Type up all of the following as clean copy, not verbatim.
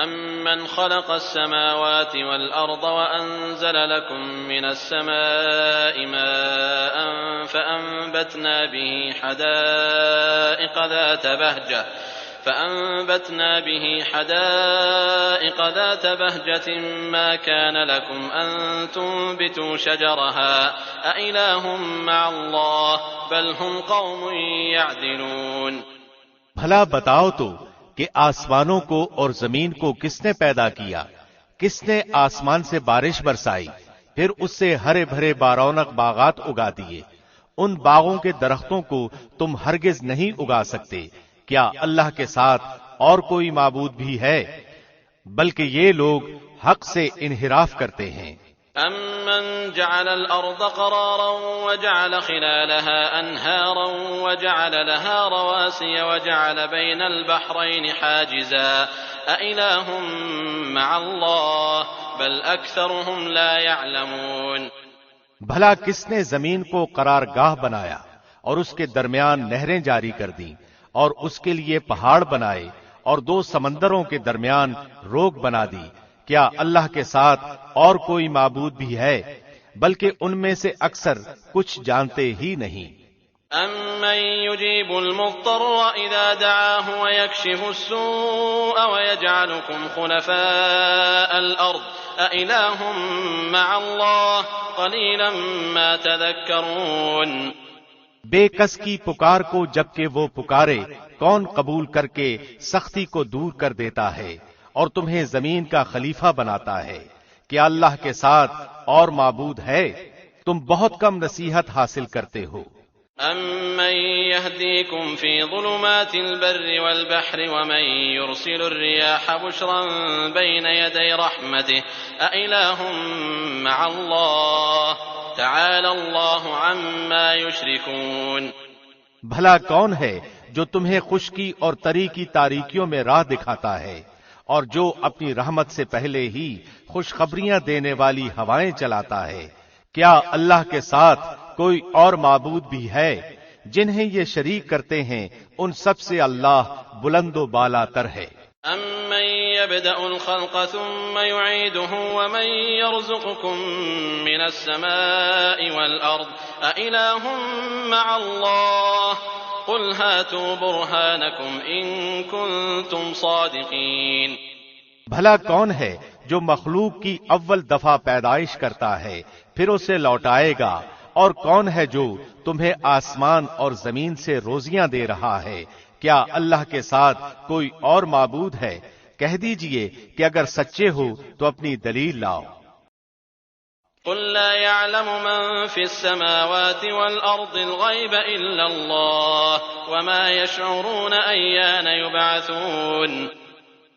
أَمَّنْ خَلَقَ السَّمَاوَاتِ وَالْأَرْضَ وَأَنزَلَ لَكُم مِّنَ السَّمَاءِ مَاءً فَأَنبَتْنَا به حدائق ذات بهجة ما كان لكم أن تنبتوا شجرها أإله مع الله بل هم قوم يعدلون۔ بھلا بتاؤ تو کہ آسمانوں کو اور زمین کو کس نے پیدا کیا؟ کس نے آسمان سے بارش برسائی، پھر اس سے ہرے بھرے بارونق باغات اگا دیے؟ ان باغوں کے درختوں کو تم ہرگز نہیں اگا سکتے۔ کیا اللہ کے ساتھ اور کوئی معبود بھی ہے؟ بلکہ یہ لوگ حق سے انحراف کرتے ہیں۔ أَمَّنْ جَعَلَ الْأَرْضَ قَرَارًا وَجَعَلَ خِلَالَهَا أَنْهَارًا وَجَعَلَ لَهَا رَوَاسِيَ وَجَعَلَ بَيْنَ الْبَحْرَيْنِ حَاجِزًا أَإِلَٰهٌ مَّعَ اللَّهِ بَلْ أَكْثَرُهُمْ لَا يَعْلَمُونَ۔ بھلا کس نے زمین کو قرارگاہ بنایا اور اس کے درمیان نہریں جاری کر دیں اور اس کے لیے پہاڑ بنائے اور دو سمندروں کے درمیان روک بنا دی؟ کیا اللہ کے ساتھ اور کوئی معبود بھی ہے؟ بلکہ ان میں سے اکثر کچھ جانتے ہی نہیں۔ أَمَّن يُجِيبُ الْمُضْطَرَّ إِذَا دَعَاهُ وَيَكْشِفُ السُّوءَ وَيَجْعَلُكُمْ خُلَفَاءَ الْأَرْضِ أَإِلَٰهٌ مَّعَ اللَّهِ قَلِيلًا مَّا تَذَكَّرُونَ۔ بے کس کی پکار کو جبکہ وہ پکارے کون قبول کر کے سختی کو دور کر دیتا ہے اور تمہیں زمین کا خلیفہ بناتا ہے؟ کیا اللہ کے ساتھ اور معبود ہے؟ تم بہت کم نصیحت حاصل کرتے ہو۔ أَمَّن يَهْدِيكُمْ فِي ظُلُمَاتِ الْبَرِّ وَالْبَحْرِ وَمَن يُرْسِلُ الرِّيَاحَ بُشْرًا بَيْنَ يَدَيْ رَحْمَتِهِ أَإِلَٰهٌ مَّعَ اللَّهِ تَعَالَى اللَّهُ عَمَّا يُشْرِكُونَ۔ بھلا کون ہے جو تمہیں خشکی اور تری کی تاریکیوں میں راہ دکھاتا ہے اور جو اپنی رحمت سے پہلے ہی خوشخبریاں دینے والی ہوائیں چلاتا ہے؟ کیا اللہ کے ساتھ کوئی اور معبود بھی ہے؟ جنہیں یہ شریک کرتے ہیں ان سب سے اللہ بلند و بالا تر ہے۔ أَمَّن يَبْدَأُ الْخَلْقَ ثُمَّ يُعِيدُهُ وَمَن يَرْزُقُكُم مِّنَ السَّمَاءِ وَالْأَرْضِ أَإِلَٰهٌ مَّعَ اللَّهِ قُلْ هَاتُوا بُرْهَانَكُمْ إِن كُنتُمْ صَادِقِينَ۔ بھلا کون ہے جو مخلوق کی اول دفعہ پیدائش کرتا ہے پھر اسے لوٹائے گا، اور کون ہے جو تمہیں آسمان اور زمین سے روزیاں دے رہا ہے؟ کیا اللہ کے ساتھ کوئی اور معبود ہے؟ کہہ دیجئے کہ اگر سچے ہو تو اپنی دلیل لاؤ۔ قل لا يعلم من في السماوات والأرض الغيب إلا الله وما يشعرون أيان يبعثون۔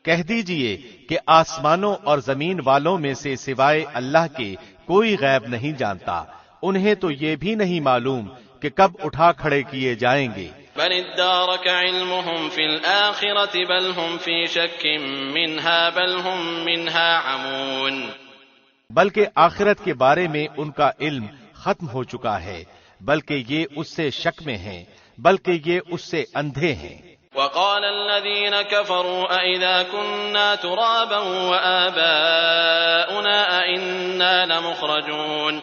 کہہ دیجئے کہ آسمانوں اور زمین والوں میں سے سوائے اللہ کے کوئی غیب نہیں جانتا، انہیں تو یہ بھی نہیں معلوم کہ کب اٹھا کھڑے کیے جائیں گے۔ بل ادارك علمهم في الآخرة بل هم في شك منها بل هم منها عمون۔ بلکہ آخرت کے بارے میں ان کا علم ختم ہو چکا ہے، بلکہ یہ اس سے شک میں ہیں، بلکہ یہ اس سے اندھے ہیں۔ وقال الذين كفروا أئذا كنا ترابا وآباؤنا أئنا لمخرجون۔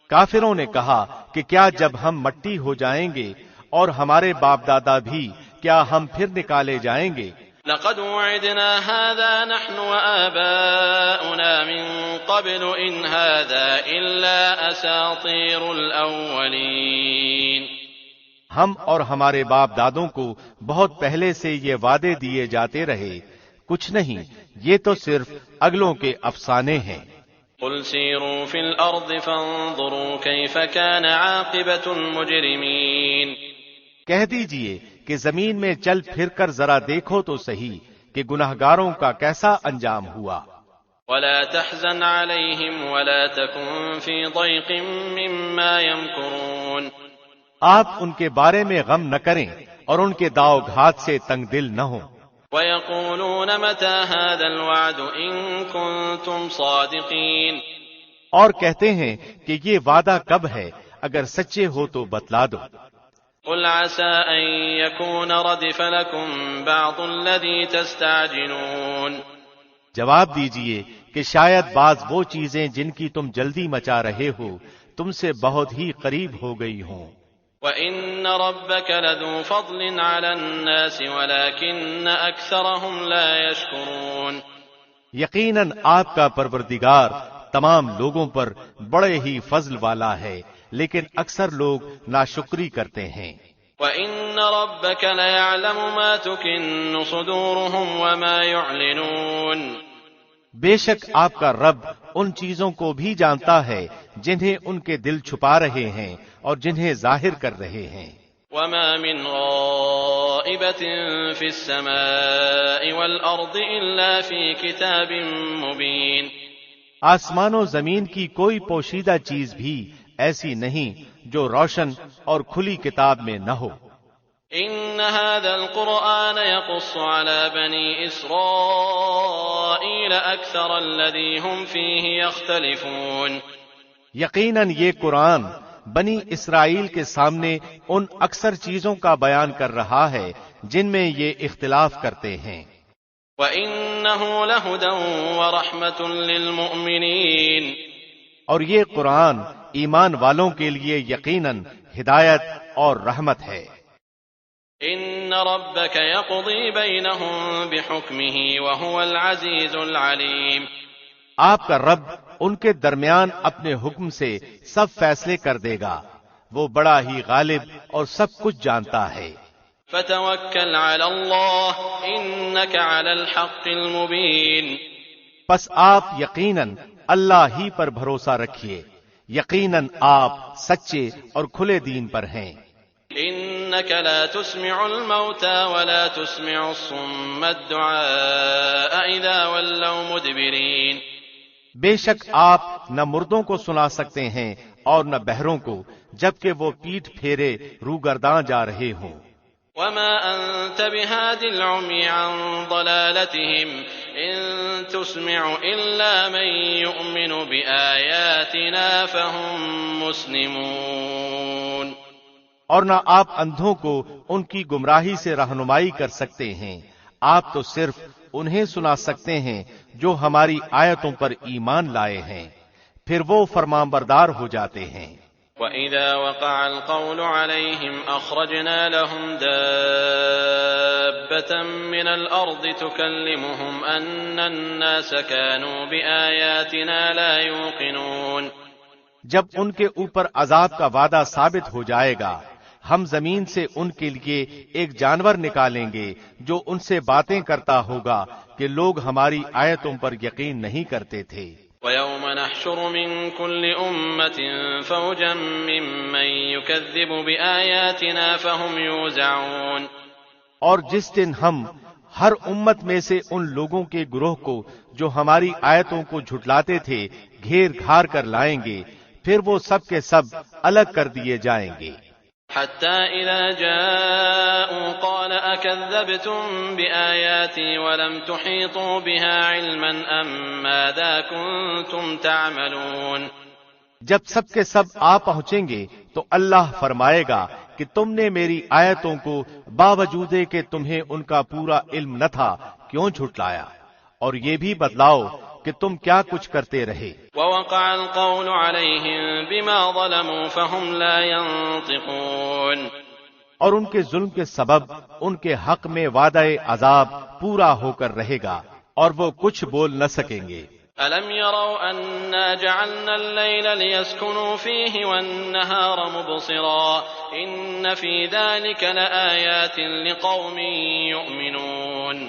کافروں نے کہا کہ کیا جب ہم مٹی ہو جائیں گے اور ہمارے باپ دادا بھی، کیا ہم پھر نکالے جائیں گے؟ لقد وعدنا هذا نحن وآباؤنا من قبل إن هذا إلا أساطير الأولين۔ ہم اور ہمارے باپ دادوں کو بہت پہلے سے یہ وعدے دیے جاتے رہے، کچھ نہیں، یہ تو صرف اگلوں کے افسانے ہیں۔ قل سيروا في الأرض فانظروا كيف كان عاقبة المجرمين۔ کہہ دیجئے کہ زمین میں چل پھر کر ذرا دیکھو تو صحیح کہ گناہگاروں کا کیسا انجام ہوا۔ ولا تحزن عليهم ولا تكن في ضيق مما يمكرون۔ آپ ان کے بارے میں غم نہ کریں اور ان کے داؤ گھات سے تنگ دل نہ ہوں۔ ويقولون متى هذا الوعد إن كنتم صادقين۔ اور کہتے ہیں کہ یہ وعدہ کب ہے، اگر سچے ہو تو بتلا دو۔ قل عسى أن يكون ردف لكم بعض الذي تستعجلون۔ جواب دیجئے کہ شاید بعض وہ چیزیں جن کی تم جلدی مچا رہے ہو تم سے بہت ہی قریب ہو گئی ہوں۔ وَإِنَّ رَبَّكَ لَذُو فَضْلٍ عَلَى النَّاسِ وَلَكِنَّ أَكْثَرَهُمْ لَا يَشْكُرُونَ۔ یقیناً آپ کا پروردگار تمام لوگوں پر بڑے ہی فضل والا ہے، لیکن اکثر لوگ ناشکری کرتے ہیں۔ وَإِنَّ رَبَّكَ لَيَعْلَمُ مَا تُكِنُّ صُدُورُهُمْ وَمَا يُعْلِنُونَ۔ بے شک آپ کا رب ان چیزوں کو بھی جانتا ہے جنہیں ان کے دل چھپا رہے ہیں اور جنہیں ظاہر کر رہے ہیں۔ وَمَا مِنْ غَائِبَةٍ فِي السَّمَاءِ وَالْأَرْضِ إِلَّا فِي كِتَابٍ مُبِينٍ۔ آسمان و زمین کی کوئی پوشیدہ چیز بھی ایسی نہیں جو روشن اور کھلی کتاب میں نہ ہو۔ إِنَّ هَذَا الْقُرْآنَ يَقُصُّ عَلَى بَنِي إِسْرَائِيلَ أَكْثَرَ الَّذِي هُمْ فِيهِ يَخْتَلِفُونَ۔ یقیناً یہ قرآن بنی اسرائیل کے سامنے ان اکثر چیزوں کا بیان کر رہا ہے جن میں یہ اختلاف کرتے ہیں۔ وَإِنَّهُ لَهُدًى وَرَحْمَةٌ لِّلْمُؤْمِنِينَ۔ اور یہ قرآن ایمان والوں کے لیے یقیناً ہدایت اور رحمت ہے۔ إِنَّ رَبَّكَ يَقْضِي بَيْنَهُم بِحُكْمِهِ وَهُوَ الْعَزِيزُ الْعَلِيمُ۔ آپ کا رب ان کے درمیان اپنے حکم سے سب فیصلے کر دے گا، وہ بڑا ہی غالب اور سب کچھ جانتا ہے۔ فَتَوَكَّلْ عَلَى اللَّهِ إِنَّكَ عَلَى الْحَقِّ الْمُبِينِ۔ پس آپ یقیناً اللہ ہی پر بھروسہ رکھیے، یقیناً آپ سچے اور کھلے دین پر ہیں۔ إِنَّكَ لَا تُسْمِعُ الْمَوْتَى وَلَا تُسْمِعُ الصُّمَّ الدُّعَاءَ إِذَا وَلَّوْا مُدْبِرِينَ۔ بے شک آپ نہ مردوں کو سنا سکتے ہیں اور نہ بہروں کو، جبکہ وہ پیٹھ پھیرے روگرداں جا رہے ہوں۔ وَمَا أَنتَ بِهَادِ الْعُمْيِ عَن ضَلَالَتِهِمْ إِن تُسْمِعُ إِلَّا مَن يُؤْمِنُ بِآيَاتِنَا فَهُم مُسْلِمُونَ۔ اور نہ آپ اندھوں کو ان کی گمراہی سے رہنمائی کر سکتے ہیں، آپ تو صرف انہیں سنا سکتے ہیں جو ہماری آیتوں پر ایمان لائے ہیں، پھر وہ فرمانبردار ہو جاتے ہیں۔ وَإِذَا وَقَعَ الْقَوْلُ عَلَيْهِمْ أَخْرَجْنَا لَهُمْ دَابَّةً مِّنَ الْأَرْضِ تُكَلِّمُهُمْ أَنَّ النَّاسَ كَانُوا بِآيَاتِنَا لَا يُوقِنُونَ۔ جب ان کے اوپر عذاب کا وعدہ ثابت ہو جائے گا، ہم زمین سے ان کے لیے ایک جانور نکالیں گے جو ان سے باتیں کرتا ہوگا کہ لوگ ہماری آیتوں پر یقین نہیں کرتے تھے۔ وَيَوْمَ نَحْشُرُ مِن كُلِّ أُمَّةٍ فَوْجًا مِّمَّن يُكَذِّبُ بِآيَاتِنَا فَهُمْ يُوزَعُونَ۔ اور جس دن ہم ہر امت میں سے ان لوگوں کے گروہ کو جو ہماری آیتوں کو جھٹلاتے تھے گھیر گھار کر لائیں گے، پھر وہ سب کے سب الگ کر دیے جائیں گے۔ حَتَّى إِذَا جَاءُوا قَالَ أَكَذَّبْتُم بِآيَاتِي وَلَمْ تُحِيطُوا بِهَا عِلْمًا أَم مَّاذَا كُنتُمْ تَعْمَلُونَ۔ جب سب کے سب آ پہنچیں گے تو اللہ فرمائے گا کہ تم نے میری آیتوں کو باوجود کہ تمہیں ان کا پورا علم نہ تھا کیوں جھٹلایا، اور یہ بھی بتلاؤ کہ تم کیا کچھ کرتے رہے۔ وَوَقَعَ الْقَوْلُ عَلَيْهِمْ بِمَا ظَلَمُوا فَهُمْ لَا يَنطِقُونَ۔ اور ان کے ظلم کے سبب ان کے حق میں وعدہ عذاب پورا ہو کر رہے گا اور وہ کچھ بول نہ سکیں گے۔ أَلَمْ يَرَوْا أَنَّا جَعَلْنَا اللَّيْلَ لِيَسْكُنُوا فِيهِ وَالنَّهَارَ مُبْصِرًا إِنَّ فِي ذَلِكَ لَآيَاتٍ لِقَوْمٍ يُؤْمِنُونَ۔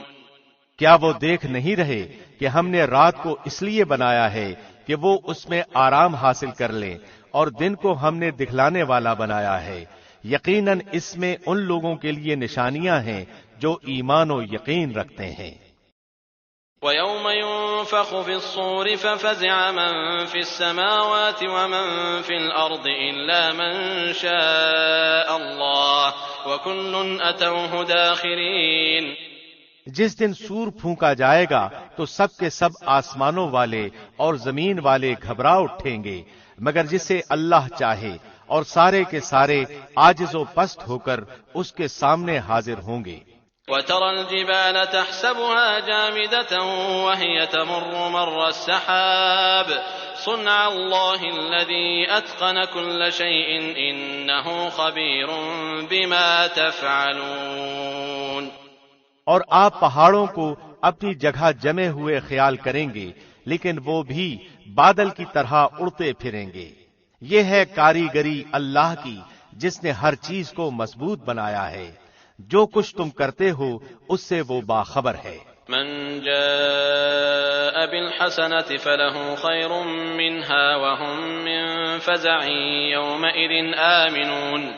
کیا وہ دیکھ نہیں رہے کہ ہم نے رات کو اس لیے بنایا ہے کہ وہ اس میں آرام حاصل کر لیں، اور دن کو ہم نے دکھلانے والا بنایا ہے، یقیناً اس میں ان لوگوں کے لیے نشانیاں ہیں جو ایمان و یقین رکھتے ہیں۔ وَيَوْمَ يُنفَخُ فِي الصُّورِ فَفَزِعَ مَن فِي السَّمَاوَاتِ وَمَن فِي الْأَرْضِ إِلَّا مَن شَاءَ اللَّهُ وَكُلٌّ أَتَوْهُ دَاخِرِينَ۔ جس دن سور پھونکا جائے گا تو سب کے سب آسمانوں والے اور زمین والے گھبرا اٹھیں گے مگر جسے اللہ چاہے، اور سارے کے سارے عاجز و پست ہو کر اس کے سامنے حاضر ہوں گے۔ وترى الجبال تحسبها جامدة وهي تمر مر السحاب صنع الله الذي أتقن كل شيء إنه خبير بما تفعلون۔ اور آپ پہاڑوں کو اپنی جگہ جمے ہوئے خیال کریں گے، لیکن وہ بھی بادل کی طرح اڑتے پھریں گے۔ یہ ہے کاریگری اللہ کی جس نے ہر چیز کو مضبوط بنایا ہے، جو کچھ تم کرتے ہو اس سے وہ باخبر ہے۔ من جاء بالحسنة فله خير منها وهم من فزع يومئذ آمنون۔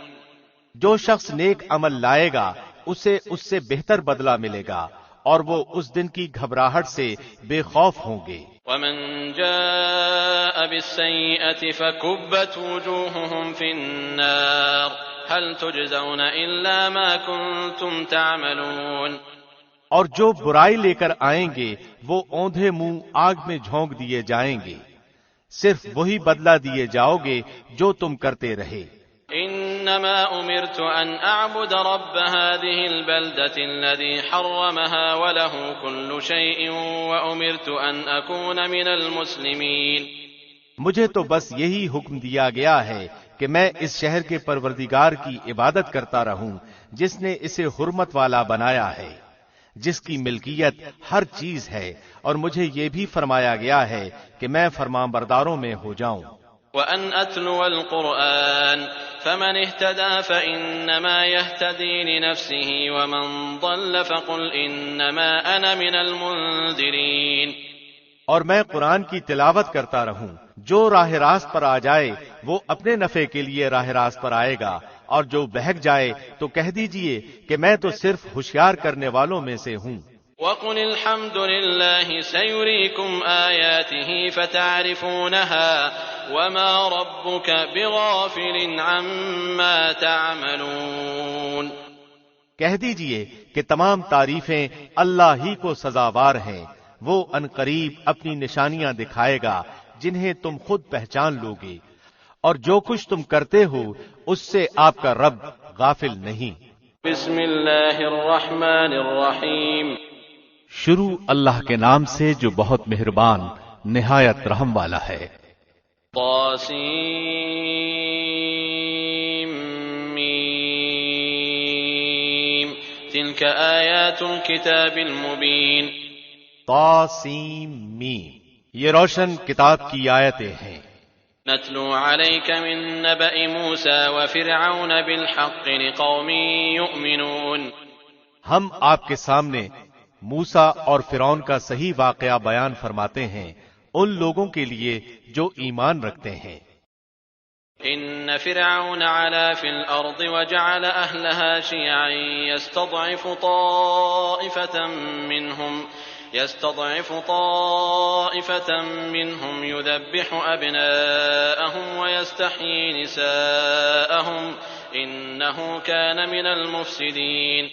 جو شخص نیک عمل لائے گا اسے اس سے بہتر بدلہ ملے گا اور وہ اس دن کی گھبراہٹ سے بے خوف ہوں گے۔ ومن جاء بالسيئة فكبت وجوههم في النار هل تجزون إلا ما كنتم تعملون۔ اور جو برائی لے کر آئیں گے وہ اوندھے منہ آگ میں جھونک دیے جائیں گے، صرف وہی بدلہ دیے جاؤ گے جو تم کرتے رہے۔ انما امرت ان اعبد رب هذه البلدة الذي حرمها وله كل شيء وامرت ان اكون من المسلمين۔ مجھے تو بس یہی حکم دیا گیا ہے کہ میں اس شہر کے پروردگار کی عبادت کرتا رہوں جس نے اسے حرمت والا بنایا ہے، جس کی ملکیت ہر چیز ہے، اور مجھے یہ بھی فرمایا گیا ہے کہ میں فرمانبرداروں میں ہو جاؤں۔ وَأَنْ أَتْلُوَ الْقُرْآنَ فَمَنِ اهْتَدَى فَإِنَّمَا يَهْتَدِي لِنَفْسِهِ وَمَنْ ضَلَّ فَقُلْ إِنَّمَا أَنَا مِنَ الْمُنذِرِينَ۔ اور میں قرآن کی تلاوت کرتا رہوں، جو راہ راست پر آ جائے وہ اپنے نفع کے لیے راہ راست پر آئے گا، اور جو بہک جائے تو کہہ دیجئے کہ میں تو صرف ہوشیار کرنے والوں میں سے ہوں۔ وَقُلِ الْحَمْدُ لِلَّهِ سَيُرِيكُمْ آيَاتِهِ فَتَعْرِفُونَهَا وَمَا رَبُّكَ بِغَافِلٍ عَمَّا تَعْمَلُونَ۔ کہہ دیجئے کہ تمام تعریفیں اللہ ہی کو سزاوار ہیں، وہ عنقریب اپنی نشانیاں دکھائے گا جنہیں تم خود پہچان لوگے، اور جو کچھ تم کرتے ہو اس سے آپ کا رب غافل نہیں۔ بسم اللہ الرحمن الرحیم۔ شروع اللہ کے نام سے جو بہت مہربان نہایت رحم والا ہے۔ طاسیم تلک آیات الکتاب المبین۔ طاسیم میم، یہ روشن کتاب کی آیتیں ہیں۔ نتلو علیک من نبأ موسیٰ وفرعون بالحق لقوم یؤمنون۔ ہم آپ کے سامنے موسیٰ اور فرعون کا صحیح واقعہ بیان فرماتے ہیں ان لوگوں کے لیے جو ایمان رکھتے ہیں۔ ان فرعون علا فی الارض وجعل اہلها شیعا يستضعف طائفة منهم يذبح أبناءهم ويستحيي نساءهم إنه كان من المفسدين۔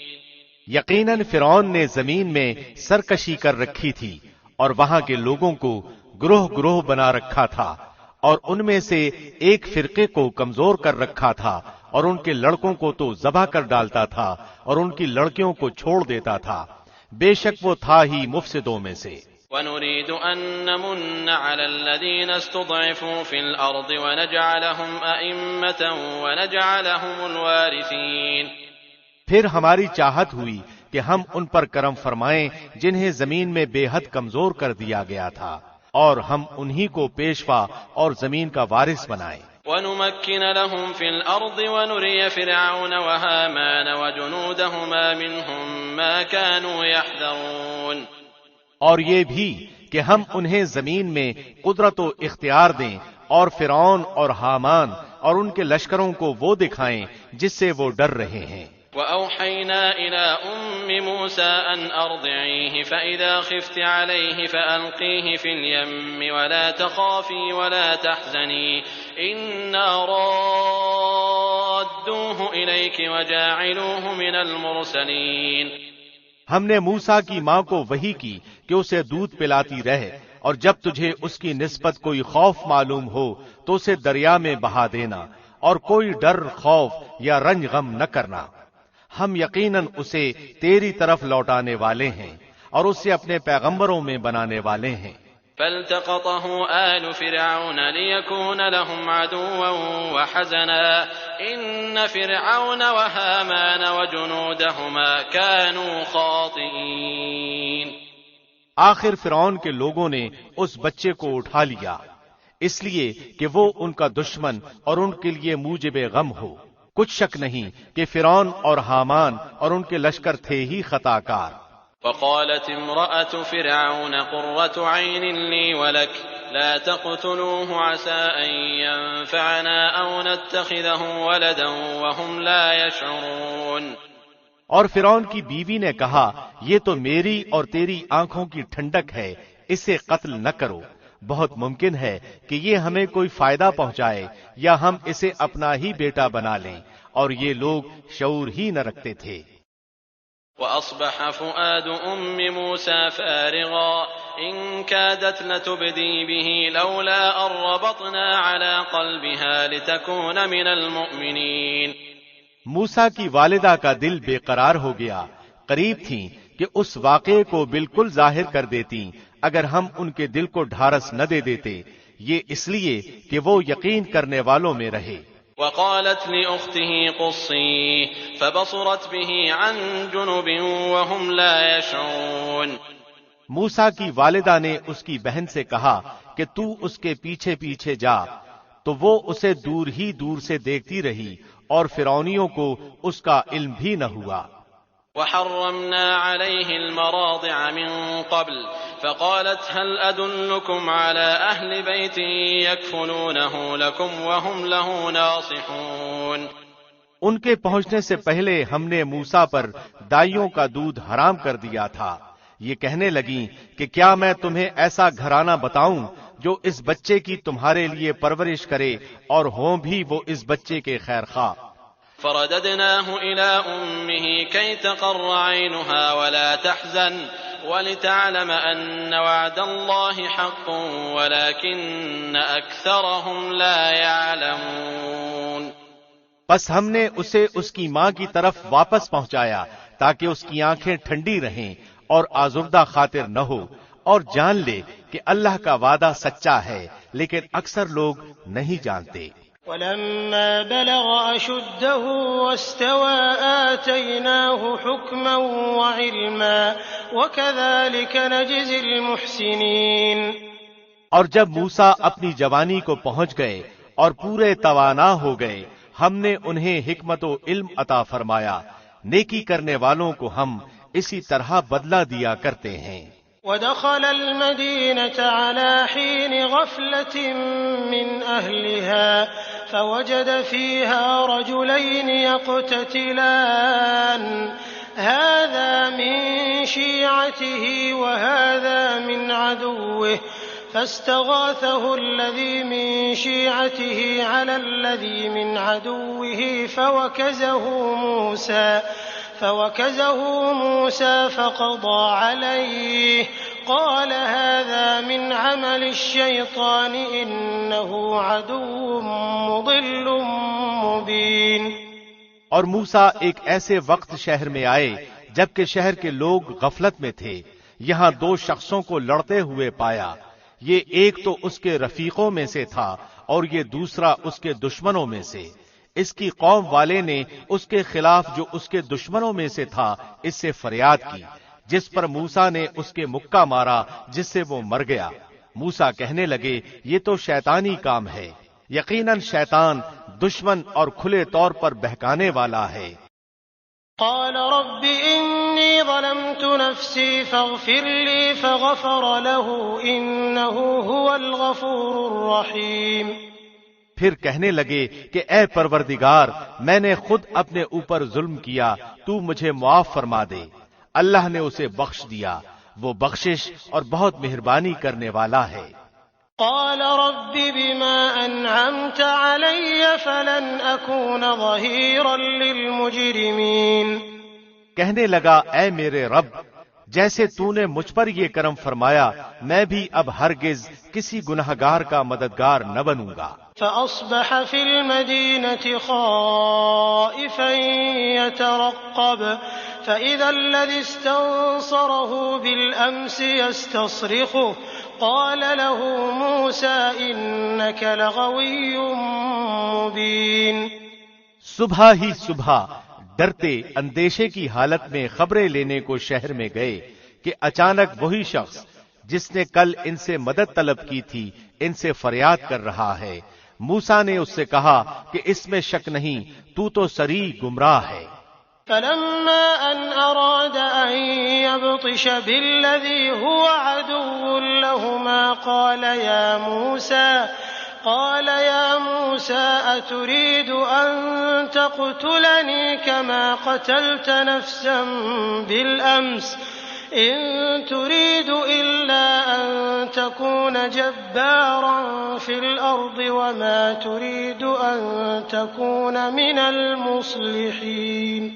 یقیناً فرعون نے زمین میں سرکشی کر رکھی تھی اور وہاں کے لوگوں کو گروہ گروہ بنا رکھا تھا، اور ان میں سے ایک فرقے کو کمزور کر رکھا تھا، اور ان کے لڑکوں کو تو ذبح کر ڈالتا تھا اور ان کی لڑکیوں کو چھوڑ دیتا تھا، بے شک وہ تھا ہی مفسدوں میں سے۔ وَنُرِيدُ أَن نَّمُنَّ عَلَى الَّذِينَ اسْتُضْعِفُوا فِي الْأَرْضِ وَنَجْعَلَهُمْ أَئِمَّةً وَنَجْعَلَهُمُ الْوَارِثِينَ۔ پھر ہماری چاہت ہوئی کہ ہم ان پر کرم فرمائیں جنہیں زمین میں بے حد کمزور کر دیا گیا تھا، اور ہم انہی کو پیشوا اور زمین کا وارث بنائیں۔ وَنُمَكِّنَ لَهُمْ فِي الْأَرْضِ وَنُرِيَ فِرْعَوْنَ وَهَامَانَ وَجُنُودَهُمَا مِنْهُمْ مَا كَانُوا يَحْذَرُونَ۔ اور یہ بھی کہ ہم انہیں زمین میں قدرت و اختیار دیں، اور فرعون اور حامان اور ان کے لشکروں کو وہ دکھائیں جس سے وہ ڈر رہے ہیں۔ وَأَوْحَيْنَا إِلَىٰ أُمِّ مُوسَىٰ أَنْ أَرْضِعِيهِ فَإِذَا خِفْتِ عَلَيْهِ فَأَلْقِيهِ فِي الْيَمِّ وَلَا تَخَافِي وَلَا تَحْزَنِي إِنَّا رَادُّوهُ إِلَيْكِ وَجَاعِلُوهُ مِنَ الْمُرْسَلِينَ۔ ہم نے موسیٰ کی ماں کو وحی کی کہ اسے دودھ پلاتی رہے، اور جب تجھے اس کی نسبت کوئی خوف معلوم ہو تو اسے دریا میں بہا دینا، اور کوئی ڈر خوف یا رنج غم نہ کرنا، ہم یقیناً اسے تیری طرف لوٹانے والے ہیں اور اسے اپنے پیغمبروں میں بنانے والے ہیں۔ فالتقطه آل فرعون ليكون لهم عدوا وحزنا إن فرعون وهامان وجنودهما كانوا خاطئين۔ آخر فرعون کے لوگوں نے اس بچے کو اٹھا لیا اس لیے کہ وہ ان کا دشمن اور ان کے لیے موجب غم ہو۔ کچھ شک نہیں کہ فرعون اور حامان اور ان کے لشکر تھے ہی خطا کار۔ وقالت امرأة فرعون قرة عين لي ولك لا تقتلوه عسى أن ينفعنا أو نتخذه ولدا وهم لا يشعرون۔ اور فرعون کی بیوی نے کہا یہ تو میری اور تیری آنکھوں کی ٹھنڈک ہے، اسے قتل نہ کرو، بہت ممکن ہے کہ یہ ہمیں کوئی فائدہ پہنچائے یا ہم اسے اپنا ہی بیٹا بنا لیں، اور یہ لوگ شعور ہی نہ رکھتے تھے۔ وأصبح فؤاد أم موسى فارغا إن كادت لتبدي به لولا أن ربطنا على قلبها لتكون من المؤمنين۔ موسیٰ کی والدہ کا دل بے قرار ہو گیا، قریب تھیں کہ اس واقعے کو بالکل ظاہر کر دیتی اگر ہم ان کے دل کو ڈھارس نہ دے دیتے، یہ اس لیے کہ وہ یقین کرنے والوں میں رہے۔ وقالت لأخته قصيه فبصرت به عن جنب وهم لا يشعرون۔ موسیٰ کی والدہ نے اس کی بہن سے کہا کہ تو اس کے پیچھے پیچھے جا، تو وہ اسے دور ہی دور سے دیکھتی رہی اور فرعونیوں کو اس کا علم بھی نہ ہوا۔ وحرمنا عليه المراضع من قبل فقالت هل أدلكم على أهل بيت يكفلونه لكم وهم له ناصحون۔ ان کے پہنچنے سے پہلے ہم نے موسیٰ پر دائیوں کا دودھ حرام کر دیا تھا۔ یہ کہنے لگیں کہ کیا میں تمہیں ایسا گھرانہ بتاؤں جو اس بچے کی تمہارے لیے پرورش کرے اور ہوں بھی وہ اس بچے کے خیر خواہ۔ فرددناه إلى أمه كي تقر عينها ولا تحزن ولتعلم أن وعد الله حق ولكن أكثرهم لا يعلمون۔ بس ہم نے اسے اس کی ماں کی طرف واپس پہنچایا تاکہ اس کی آنکھیں ٹھنڈی رہیں اور آزردہ خاطر نہ ہو، اور جان لے کہ اللہ کا وعدہ سچا ہے، لیکن اکثر لوگ نہیں جانتے۔ ولما بلغ أشده واستوى آتيناه حكما وعلما وكذلك نجزي المحسنين۔ اور جب موسیٰ اپنی جوانی کو پہنچ گئے اور پورے توانا ہو گئے، ہم نے انہیں حکمت و علم عطا فرمایا، نیکی کرنے والوں کو ہم اسی طرح بدلہ دیا کرتے ہیں۔ ودخل المدينة على حين غفلة من أهلها فوجد فيها رجلين يقتتلان هذا من شيعته وهذا من عدوه فاستغاثه الذي من شيعته على الذي من عدوه فوكزه موسى فقضى عليه قال هذا من عمل الشيطان إنه عدو مضل مبين۔ اور موسیٰ ایک ایسے وقت شہر میں آئے جبکہ شہر کے لوگ غفلت میں تھے، یہاں دو شخصوں کو لڑتے ہوئے پایا، یہ ایک تو اس کے رفیقوں میں سے تھا اور یہ دوسرا اس کے دشمنوں میں سے۔ اس کی قوم والے نے اس کے خلاف جو اس کے دشمنوں میں سے تھا اس سے فریاد کی، جس پر موسیٰ نے اس کے مکہ مارا جس سے وہ مر گیا۔ موسیٰ کہنے لگے یہ تو شیطانی کام ہے، یقیناً شیطان دشمن اور کھلے طور پر بہکانے والا ہے۔ قال رب إني ظلمت نفسي فاغفر لي فغفر له إنه هو الغفور الرحيم۔ پھر کہنے لگے کہ اے پروردگار میں نے خود اپنے اوپر ظلم کیا، تو مجھے معاف فرما دے۔ اللہ نے اسے بخش دیا، وہ بخشش اور بہت مہربانی کرنے والا ہے۔ قال رب بما أنعمت علي فلن أكون ظهيرا للمجرمين۔ کہنے لگا اے میرے رب جیسے تو نے مجھ پر یہ کرم فرمایا میں بھی اب ہرگز کسی گنہگار کا مددگار نہ بنوں گا۔ فأصبح في المدينة خائفا يترقب فإذا الذي استنصره بالأمس يستصرخه قال له موسى إنك لغوي مبين۔ صبح ہی صبح ڈرتے اندیشے کی حالت میں خبریں لینے کو شہر میں گئے کہ اچانک وہی شخص جس نے کل ان سے مدد طلب کی تھی ان سے فریاد کر رہا ہے۔ موسیٰ نے اس سے کہا کہ اس میں شک نہیں تو صریح گمراہ ہے۔ فلما أن أراد أن يبطش بالذي هو عدو لهما قال يا موسى أتريد أن تقتلني كما قتلت نفسا بالأمس إن تريد إلا أن تكون جبارا في الأرض وما تريد أن تكون من المصلحين۔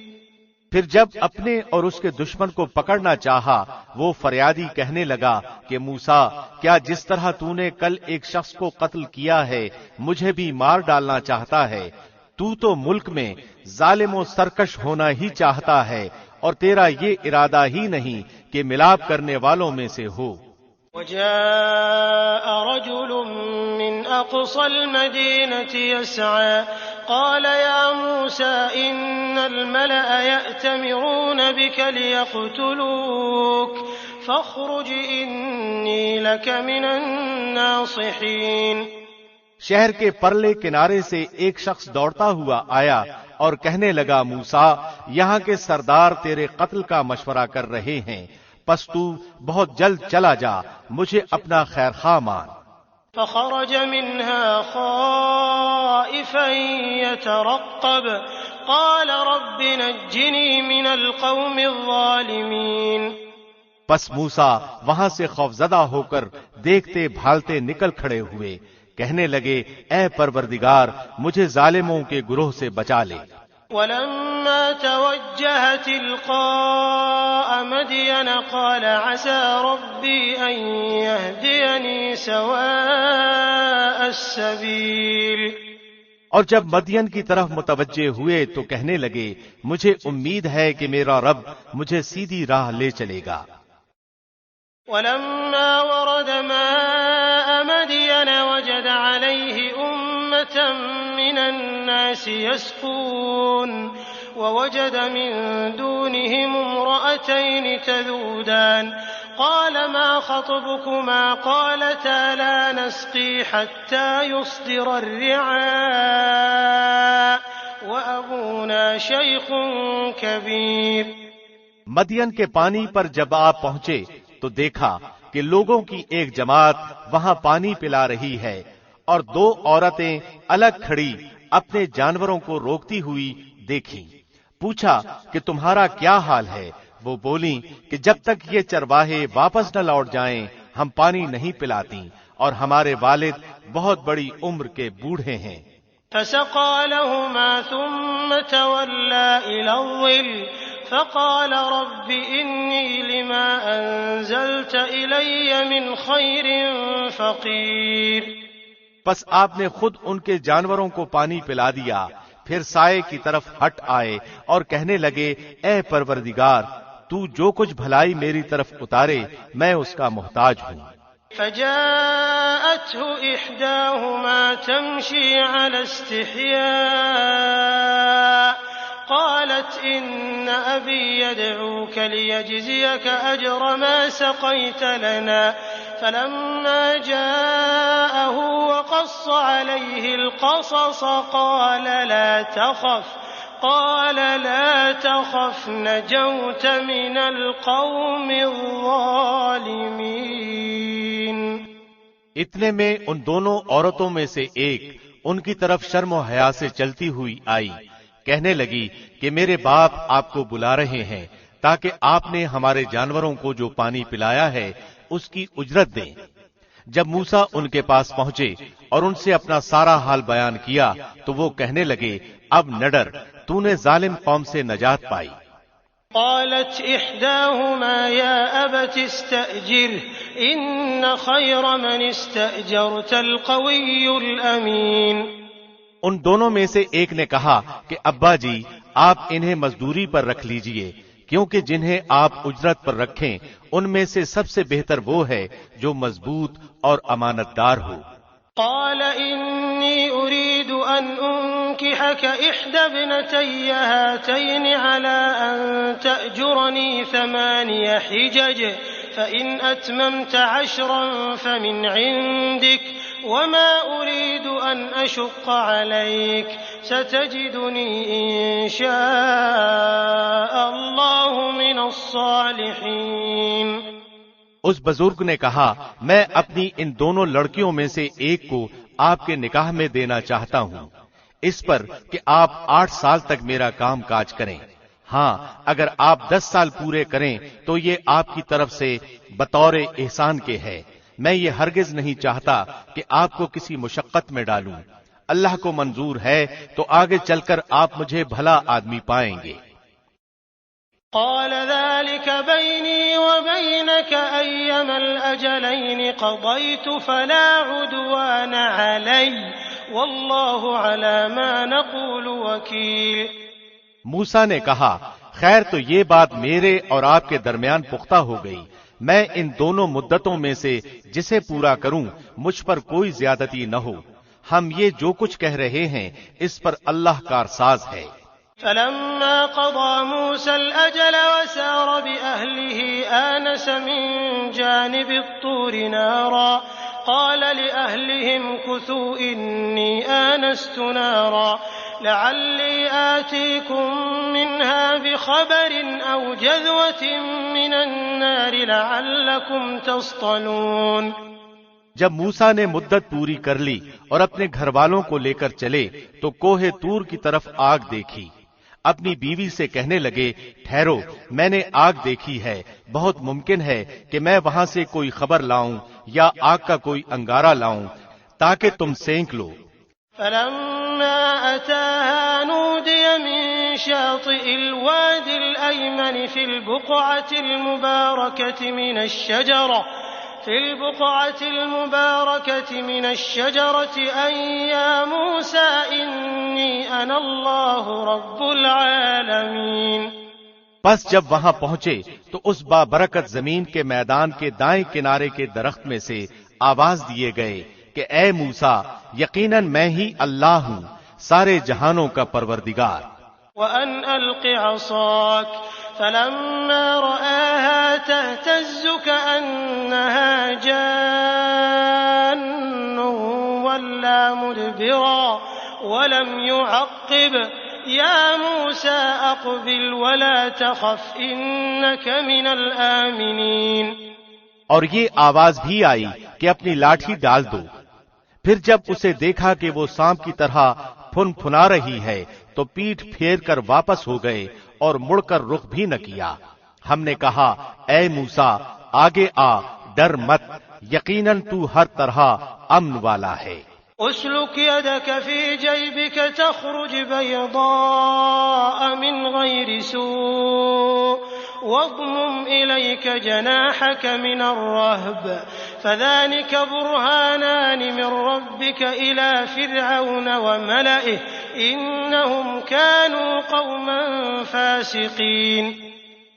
پھر جب اپنے اور اس کے دشمن کو پکڑنا چاہا وہ فریادی کہنے لگا کہ موسیٰ کیا جس طرح تو نے کل ایک شخص کو قتل کیا ہے مجھے بھی مار ڈالنا چاہتا ہے؟ تو ملک میں ظالم و سرکش ہونا ہی چاہتا ہے اور تیرا یہ ارادہ ہی نہیں کہ ملاپ کرنے والوں میں سے ہو۔ وجاء رجل من أقصى المدينة يسعى قال يا موسى إن الملأ يأتمرون بك ليقتلوك فاخرج إني لك من الناصحين۔ شہر کے پرلے کنارے سے ایک شخص دوڑتا ہوا آیا اور کہنے لگا موسیٰ یہاں کے سردار تیرے قتل کا مشورہ کر رہے ہیں پس تو بہت جلد چلا جا مجھے اپنا خیر خواہ مان۔ فخرج منها خائفا يترقب قال رب نجني من القوم الظالمين۔ پس موسیٰ وہاں سے خوفزدہ ہو کر دیکھتے بھالتے نکل کھڑے ہوئے کہنے لگے اے پروردگار مجھے ظالموں کے گروہ سے بچا لے۔ ولما توجه تلقاء مدين قال عسى ربي أن يهديني سواء السبيل۔ اور جب مدین کی طرف متوجہ ہوئے تو کہنے لگے مجھے امید ہے کہ میرا رب مجھے سیدھی راہ لے چلے گا۔ ولما ورد ماء مدين وجد عليه أمة من الناس يسقون ووجد من دونهم امرأتين تذودان قال ما خطبكما قالتا لا نسقي حتى يصدر الرعاء وأبونا شيخ كبير۔ مدین کے پانی پر جب آپ پہنچے تو دیکھا کہ لوگوں کی ایک جماعت وہاں پانی پلا رہی ہے اور دو عورتیں الگ کھڑی اپنے جانوروں کو روکتی ہوئی دیکھی۔ پوچھا کہ تمہارا کیا حال ہے؟ وہ بولیں کہ جب تک یہ چرواہے واپس نہ لوٹ جائیں ہم پانی نہیں پلاتی اور ہمارے والد بہت بڑی عمر کے بوڑھے ہیں۔ فسقى لهما ثم تولى إلى الظل فقال رب إني لما أنزلت إلي من خير فقير۔ پس آپ نے خود ان کے جانوروں کو پانی پلا دیا پھر سائے کی طرف ہٹ آئے اور کہنے لگے اے پروردگار تو جو کچھ بھلائی میری طرف اتارے میں اس کا محتاج ہوں۔ فجاءته إحداهما تمشي على استحياء قالت إن أبي يدعوك ليجزيك أجر ما سقيت لنا فلما جاءه وقص عليه القصص قال لا تخف نجوت من القوم الظالمين۔ اتنے میں ان دونوں عورتوں میں سے ایک ان کی طرف شرم و حیا سے چلتی ہوئی آئی کہنے لگی کہ میرے باپ آپ کو بلا رہے ہیں تاکہ آپ نے ہمارے جانوروں کو جو پانی پلایا ہے اس کی اجرت دیں۔ جب موسیٰ ان کے پاس پہنچے اور ان سے اپنا سارا حال بیان کیا تو وہ کہنے لگے اب نہ ڈر تو نے ظالم قوم سے نجات پائی۔ قالت إحداهما يا أبت استأجره إن خير من استأجرت القوي الأمين۔ ان دونوں میں سے ایک نے کہا کہ ابا جی آپ انہیں مزدوری پر رکھ لیجئے، کیونکہ جنہیں آپ اجرت پر رکھیں ان میں سے سب سے بہتر وہ ہے جو مضبوط اور امانت دار ہو۔ قال إني أريد أن أنكحك إحدى ابنتي هاتين على أن تأجرني 8 حجج فإن أتممت 10 فمن عندك وما أريد أن أشق عليك ستجدني إن شاء الله من الصالحين۔ اس بزرگ نے کہا میں اپنی ان دونوں لڑکیوں میں سے ایک کو آپ کے نکاح میں دینا چاہتا ہوں، اس پر کہ آپ 8 سال تک میرا کام کاج کریں۔ ہاں اگر آپ 10 سال پورے کریں تو یہ آپ کی طرف سے بطور احسان کے ہے، میں یہ ہرگز نہیں چاہتا کہ آپ کو کسی مشقت میں ڈالوں، اللہ کو منظور ہے تو آگے چل کر آپ مجھے بھلا آدمی پائیں گے۔ قال ذلك بيني وبينك أيما الأجلين قضيت فلا عدوان علي والله على ما نقول وكيل۔ موسیٰ نے کہا خیر تو یہ بات میرے اور آپ کے درمیان پختہ ہو گئی، میں ان دونوں مدتوں میں سے جسے پورا کروں مجھ پر کوئی زیادتی نہ ہو، ہم یہ جو کچھ کہہ رہے ہیں اس پر اللہ کارساز ہے۔ فلما قضى موسى الأجل وسار بأهله آنس من جانب الطور نارا قال لأهلهم كثوا إني آنست نارا لعلي آتيكم منها بخبر أو جذوة من النار لعلكم تصطلون۔ جب موسیٰ نے مدت پوری کر لی اور اپنے گھر والوں کو لے کر چلے تو کوہ طور کی طرف آگ دیکھی، اپنی بیوی سے کہنے لگے ٹھہرو میں نے آگ دیکھی ہے، بہت ممکن ہے کہ میں وہاں سے کوئی خبر لاؤں یا آگ کا کوئی انگارہ لاؤں تاکہ تم سینک لو۔ فلما أتاها نودي من شاطئ الواد الأيمن في البقعة المباركة من الشجرة أن يا موسى إني أنا الله رب العالمين۔ پس جب وہاں پہنچے تو اس بابرکت زمین کے میدان کے دائیں کنارے کے درخت میں سے آواز دیے گئے کہ اے موسیٰ یقیناً میں ہی اللہ ہوں سارے جہانوں کا پروردگار۔ وأن ألق عصاك فلما رآها تهتز كأنها جان ولا مدبرا ولم يعقب يا موسى أقبل ولا تخف إنك من الآمنين۔ اور یہ آواز بھی آئی کہ اپنی لاٹھی ڈال دو۔ پھر جب اسے دیکھا کہ وہ سانپ کی طرح پھن پھنا رہی ہے تو پیٹھ پھیر کر واپس ہو گئے اور مڑ کر رخ بھی نہ کیا۔ ہم نے کہا اے موسیٰ آگے آ، ڈر مت، یقیناً تو ہر طرح امن والا ہے۔ اسلک يدك في جيبك تخرج بيضاء من غير سوء واضمم إليك جناحك من الرهب فذلك برهانان من ربك إلى فرعون وملئه إنهم كانوا قوما فاسقين۔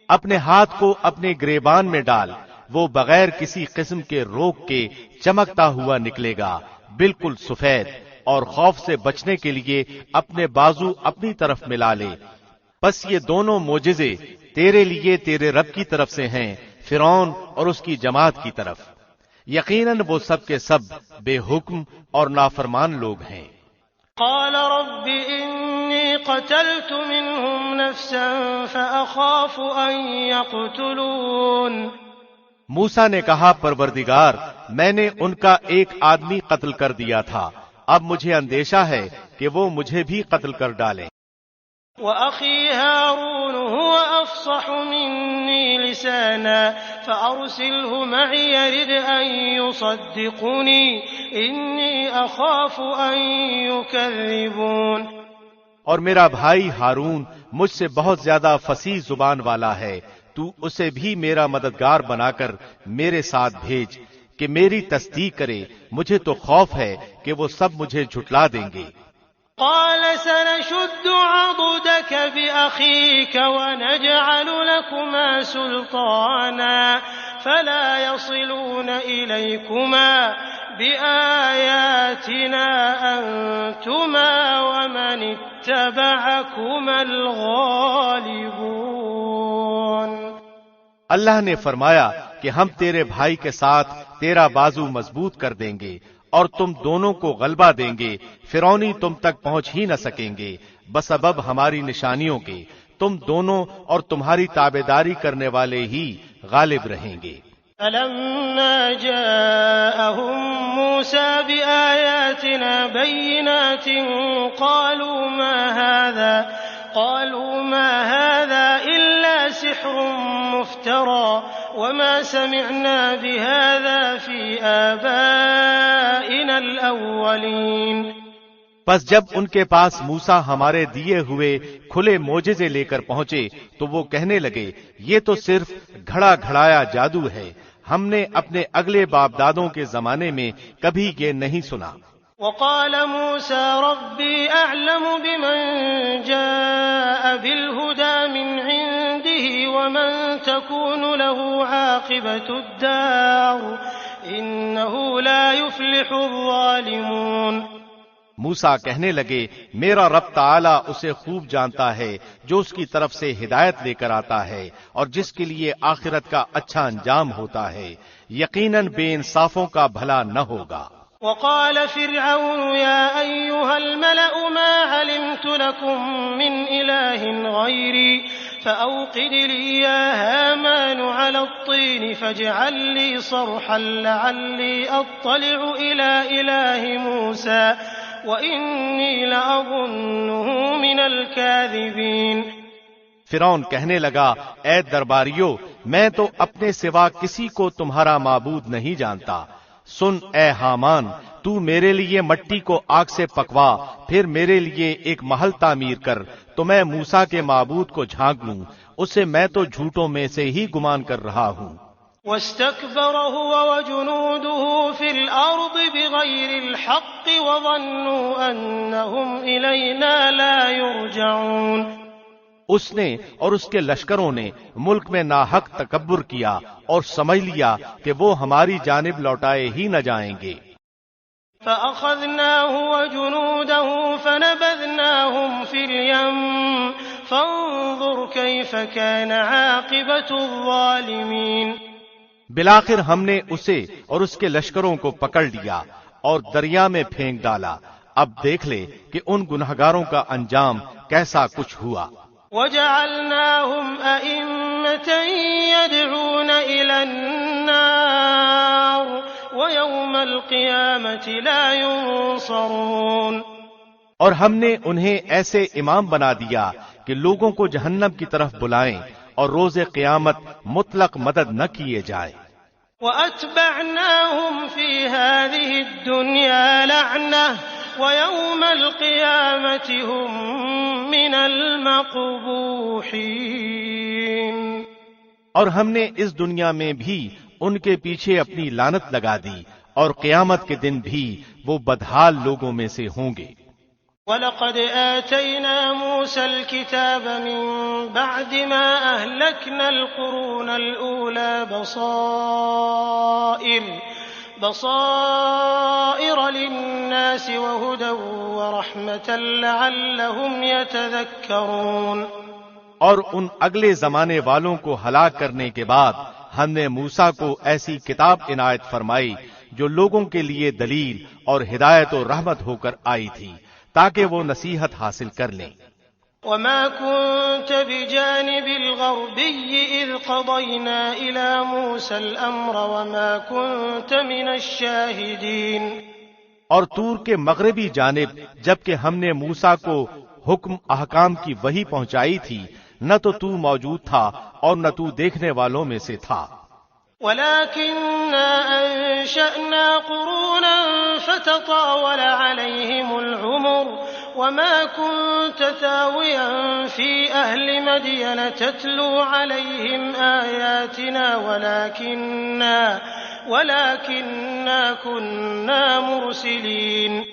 اپنے ہاتھ کو اپنے گریبان میں ڈال، وہ بغیر کسی قسم کے روک کے چمکتا ہوا نکلے گا، بالکل سفید، اور خوف سے بچنے کے لیے اپنے بازو اپنی طرف ملا لے۔ پس یہ دونوں معجزے تیرے لیے تیرے رب کی طرف سے ہیں، فرعون اور اس کی جماعت کی طرف، یقیناً وہ سب کے سب بے حکم اور نافرمان لوگ ہیں۔ قال رب إني قتلت منهم نفسا فأخاف أن يقتلون۔ موسیٰ نے کہا پروردگار میں نے ان کا ایک آدمی قتل کر دیا تھا، اب مجھے اندیشہ ہے کہ وہ مجھے بھی قتل کر ڈالیں۔ وأخي هارون هو أفصح مني لسانا فأرسله معي يرد أن يصدقني إني أخاف أن يكذبون۔ اور میرا بھائی ہارون مجھ سے بہت زیادہ فصیح زبان والا ہے، تو اسے بھی میرا مددگار بنا کر میرے ساتھ بھیج کہ میری تصدیق کرے، مجھے تو خوف ہے کہ وہ سب مجھے جھٹلا دیں گے۔ قال سنشد عضدك بأخيك ونجعل لكما سلطانا فلا يصلون إليكما بآياتنا أنتما ومن اتبعكما الغالبون۔ اللہ نے فرمایا کہ ہم تیرے بھائی کے ساتھ تیرا بازو مضبوط کر دیں گے اور تم دونوں کو غلبہ دیں گے، فرعونی تم تک پہنچ ہی نہ سکیں گے بسبب ہماری نشانیوں کے، تم دونوں اور تمہاری تابعداری کرنے والے ہی غالب رہیں گے۔ فلما جاءهم موسى بآياتنا بينات قالوا ما هذا إلا سحر مفترى وما سمعنا بهذا في آبائنا الأولين۔ پس جب ان کے پاس موسیٰ ہمارے دیے ہوئے کھلے معجزے لے کر پہنچے تو وہ کہنے لگے یہ تو صرف گھڑا گھڑایا جادو ہے، ہم نے اپنے اگلے باپ دادوں کے زمانے میں کبھی یہ نہیں سنا۔ وقال موسى ربي أعلم بمن جاء بالهدى من عنده ومن تكون له عاقبة الدار إنه لا يفلح الظالمون۔ موسیٰ کہنے لگے میرا رب تعالی اسے خوب جانتا ہے جو اس کی طرف سے ہدایت لے کر آتا ہے اور جس کے لیے آخرت کا اچھا انجام ہوتا ہے، یقیناً بے انصافوں کا بھلا نہ ہوگا۔ وقال فرعون يا أيها الملأ ما علمت لكم من إله غيري فأوقد لي يا هامان على الطين فاجعل لي صرحا لعلي أطلع إلى إله موسى وإني لأظنه من الكاذبين۔ فرعون کہنے لگا اے درباریو، میں تو اپنے سوا کسی کو تمہارا معبود نہیں جانتا، سن اے حامان، تو میرے لیے مٹی کو آگ سے پکوا، پھر میرے لیے ایک محل تعمیر کر تو میں موسیٰ کے معبود کو جھانک لوں، اسے میں تو جھوٹوں میں سے ہی گمان کر رہا ہوں۔ واستكبر هو وجنوده في الأرض بغير الحق وظنوا أنهم إلينا لا يرجعون۔ اس نے اور اس کے لشکروں نے ملک میں ناحق تکبر کیا اور سمجھ لیا کہ وہ ہماری جانب لوٹائے ہی نہ جائیں گے۔ فأخذناه وجنوده فنبذناهم في اليم فانظر كيف كان عاقبة الظالمين۔ بالآخر ہم نے اسے اور اس کے لشکروں کو پکڑ لیا اور دریا میں پھینک ڈالا، اب دیکھ لے کہ ان گنہگاروں کا انجام کیسا کچھ ہوا۔ وجعلناهم أئمة يدعون إلى النار ويوم القيامة لا ينصرون۔ اور ہم نے انہیں ایسے امام بنا دیا کہ لوگوں کو جہنم کی طرف بلائیں اور روز قیامت مطلق مدد نہ کیے جائے۔ وَأَتْبَعْنَاهُمْ فِي هَذِهِ الدُّنْيَا لَعْنَةً وَيَوْمَ الْقِيَامَةِ هُمْ مِنَ الْمَقْبُوحِينَ۔ اور ہم نے اس دنیا میں بھی ان کے پیچھے اپنی لعنت لگا دی اور قیامت کے دن بھی وہ بدحال لوگوں میں سے ہوں گے۔ وَلَقَدْ آتَيْنَا مُوسَى الْكِتَابَ مِن بَعْدِ مَا أَهْلَكْنَا الْقُرُونَ الْأُولَى بَصَائِرَ لِلنَّاسِ وَهُدًى وَرَحْمَةً لَعَلَّهُمْ يَتَذَكَّرُونَ۔ اور ان اگلے زمانے والوں کو ہلاک کرنے کے بعد ہم نے موسیٰ کو ایسی کتاب عنایت فرمائی جو لوگوں کے لیے دلیل اور ہدایت و رحمت ہو کر آئی تھی تاکہ وہ نصیحت حاصل کر لیں۔ وَمَا كُنْتَ بِجَانِبِ الْغَرْبِيِّ إِذْ قَضَيْنَا إِلَى مُوسَى الْأَمْرَ وَمَا كُنْتَ مِنَ الشَّاهِدِينَ۔ اور طور کے مغربی جانب جبکہ ہم نے موسیٰ کو حکم احکام کی وحی پہنچائی تھی، نہ تو موجود تھا اور نہ تو دیکھنے والوں میں سے تھا۔ وَلَكِنَّا أَنشَأْنَا قُرُونًا فَتَطَاوَلَ عَلَيْهِمُ الْعُمُرُ وما كنت ثاويا في أهل مدين تتلو عليهم آياتنا ولكننا كنا مرسلين.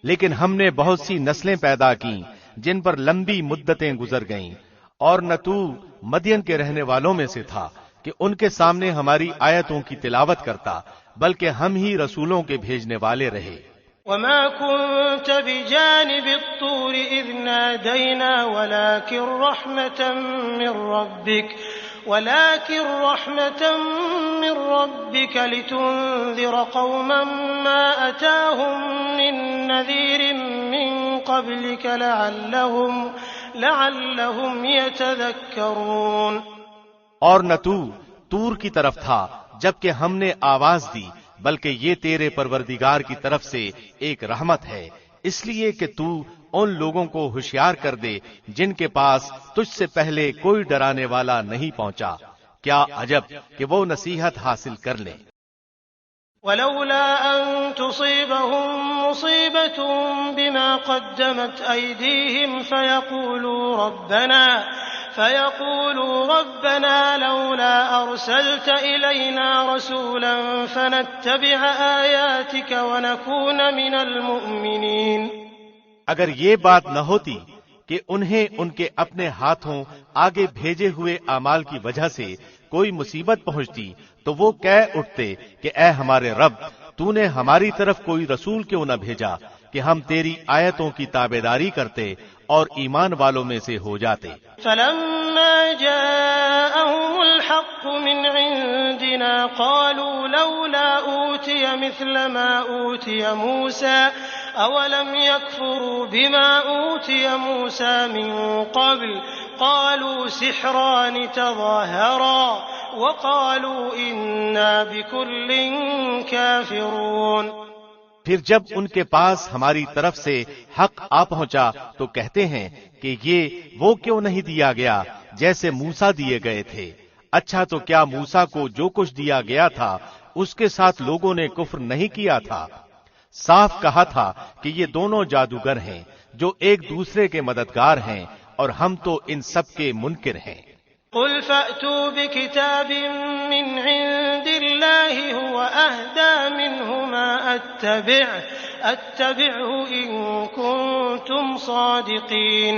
لیکن ہم نے بہت سی نسلیں پیدا کی جن پر لمبی مدتیں گزر گئیں، اور نہ تو مدین کے رہنے والوں میں سے تھا کہ ان کے سامنے ہماری آیتوں کی تلاوت کرتا، بلکہ ہم ہی رسولوں کے بھیجنے والے رہے. وما كنت بجانب الطور إذ نادينا ولكن رحمة من ربك لتنذر قوما ما أتاهم من نذير من قبلك لعلهم يتذكرون. اور نہ تو طور کی طرف تھا جبکہ ہم نے آواز دی، بلکہ یہ تیرے پروردگار کی طرف سے ایک رحمت ہے، اس لیے کہ تو ان لوگوں کو ہوشیار کر دے جن کے پاس تجھ سے پہلے کوئی ڈرانے والا نہیں پہنچا. کیا عجب کہ وہ نصیحت حاصل کر لیں. ولولا أن تصيبهم مصيبة بما قدمت أيديهم فيقولوا ربنا لولا أرسلت إلينا رسولا فنتبع آياتك ونكون من المؤمنين. اگر یہ بات نہ ہوتی کہ انہیں ان کے اپنے ہاتھوں آگے بھیجے ہوئے اعمال کی وجہ سے کوئی مصیبت پہنچتی تو وہ کہہ اٹھتے کہ اے ہمارے رب، تو نے ہماری طرف کوئی رسول کیوں نہ بھیجا کہ ہم تیری آیتوں کی تابعداری کرتے اور ایمان والوں میں سے ہو جاتے. فلما جاءهم الحق من عندنا قالوا لولا أوتي مثل ما أوتي موسى أولم يكفروا بما أوتي موسى من قبل قالوا سحران تظاهرا وقالوا إنا بكل كافرون. پھر جب ان کے پاس ہماری طرف سے حق آ پہنچا تو کہتے ہیں کہ یہ وہ کیوں نہیں دیا گیا جیسے موسیٰ دیے گئے تھے. اچھا تو کیا موسیٰ کو جو کچھ دیا گیا تھا اس کے ساتھ لوگوں نے کفر نہیں کیا تھا؟ صاف کہا تھا کہ یہ دونوں جادوگر ہیں جو ایک دوسرے کے مددگار ہیں، اور ہم تو ان سب کے منکر ہیں. قل فأتوا بكتاب من عند الله هو أهدى منه ما أتبعه إن كنتم صادقين.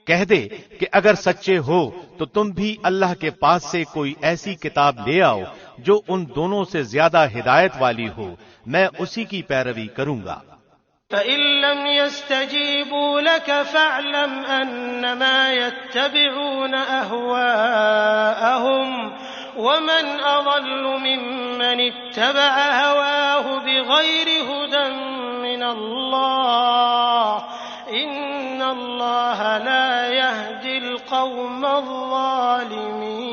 کہہ دے کہ اگر سچے ہو تو تم بھی اللہ کے پاس سے کوئی ایسی کتاب لے آؤ جو ان دونوں سے زیادہ ہدایت والی ہو، میں اسی کی پیروی کروں گا. فإن لم يستجيبوا لك فاعلم أنما يتبعون أهواءهم ومن أضل ممن اتبع هواه بغير هدى من الله إن الله لا يهدي القوم الظالمين.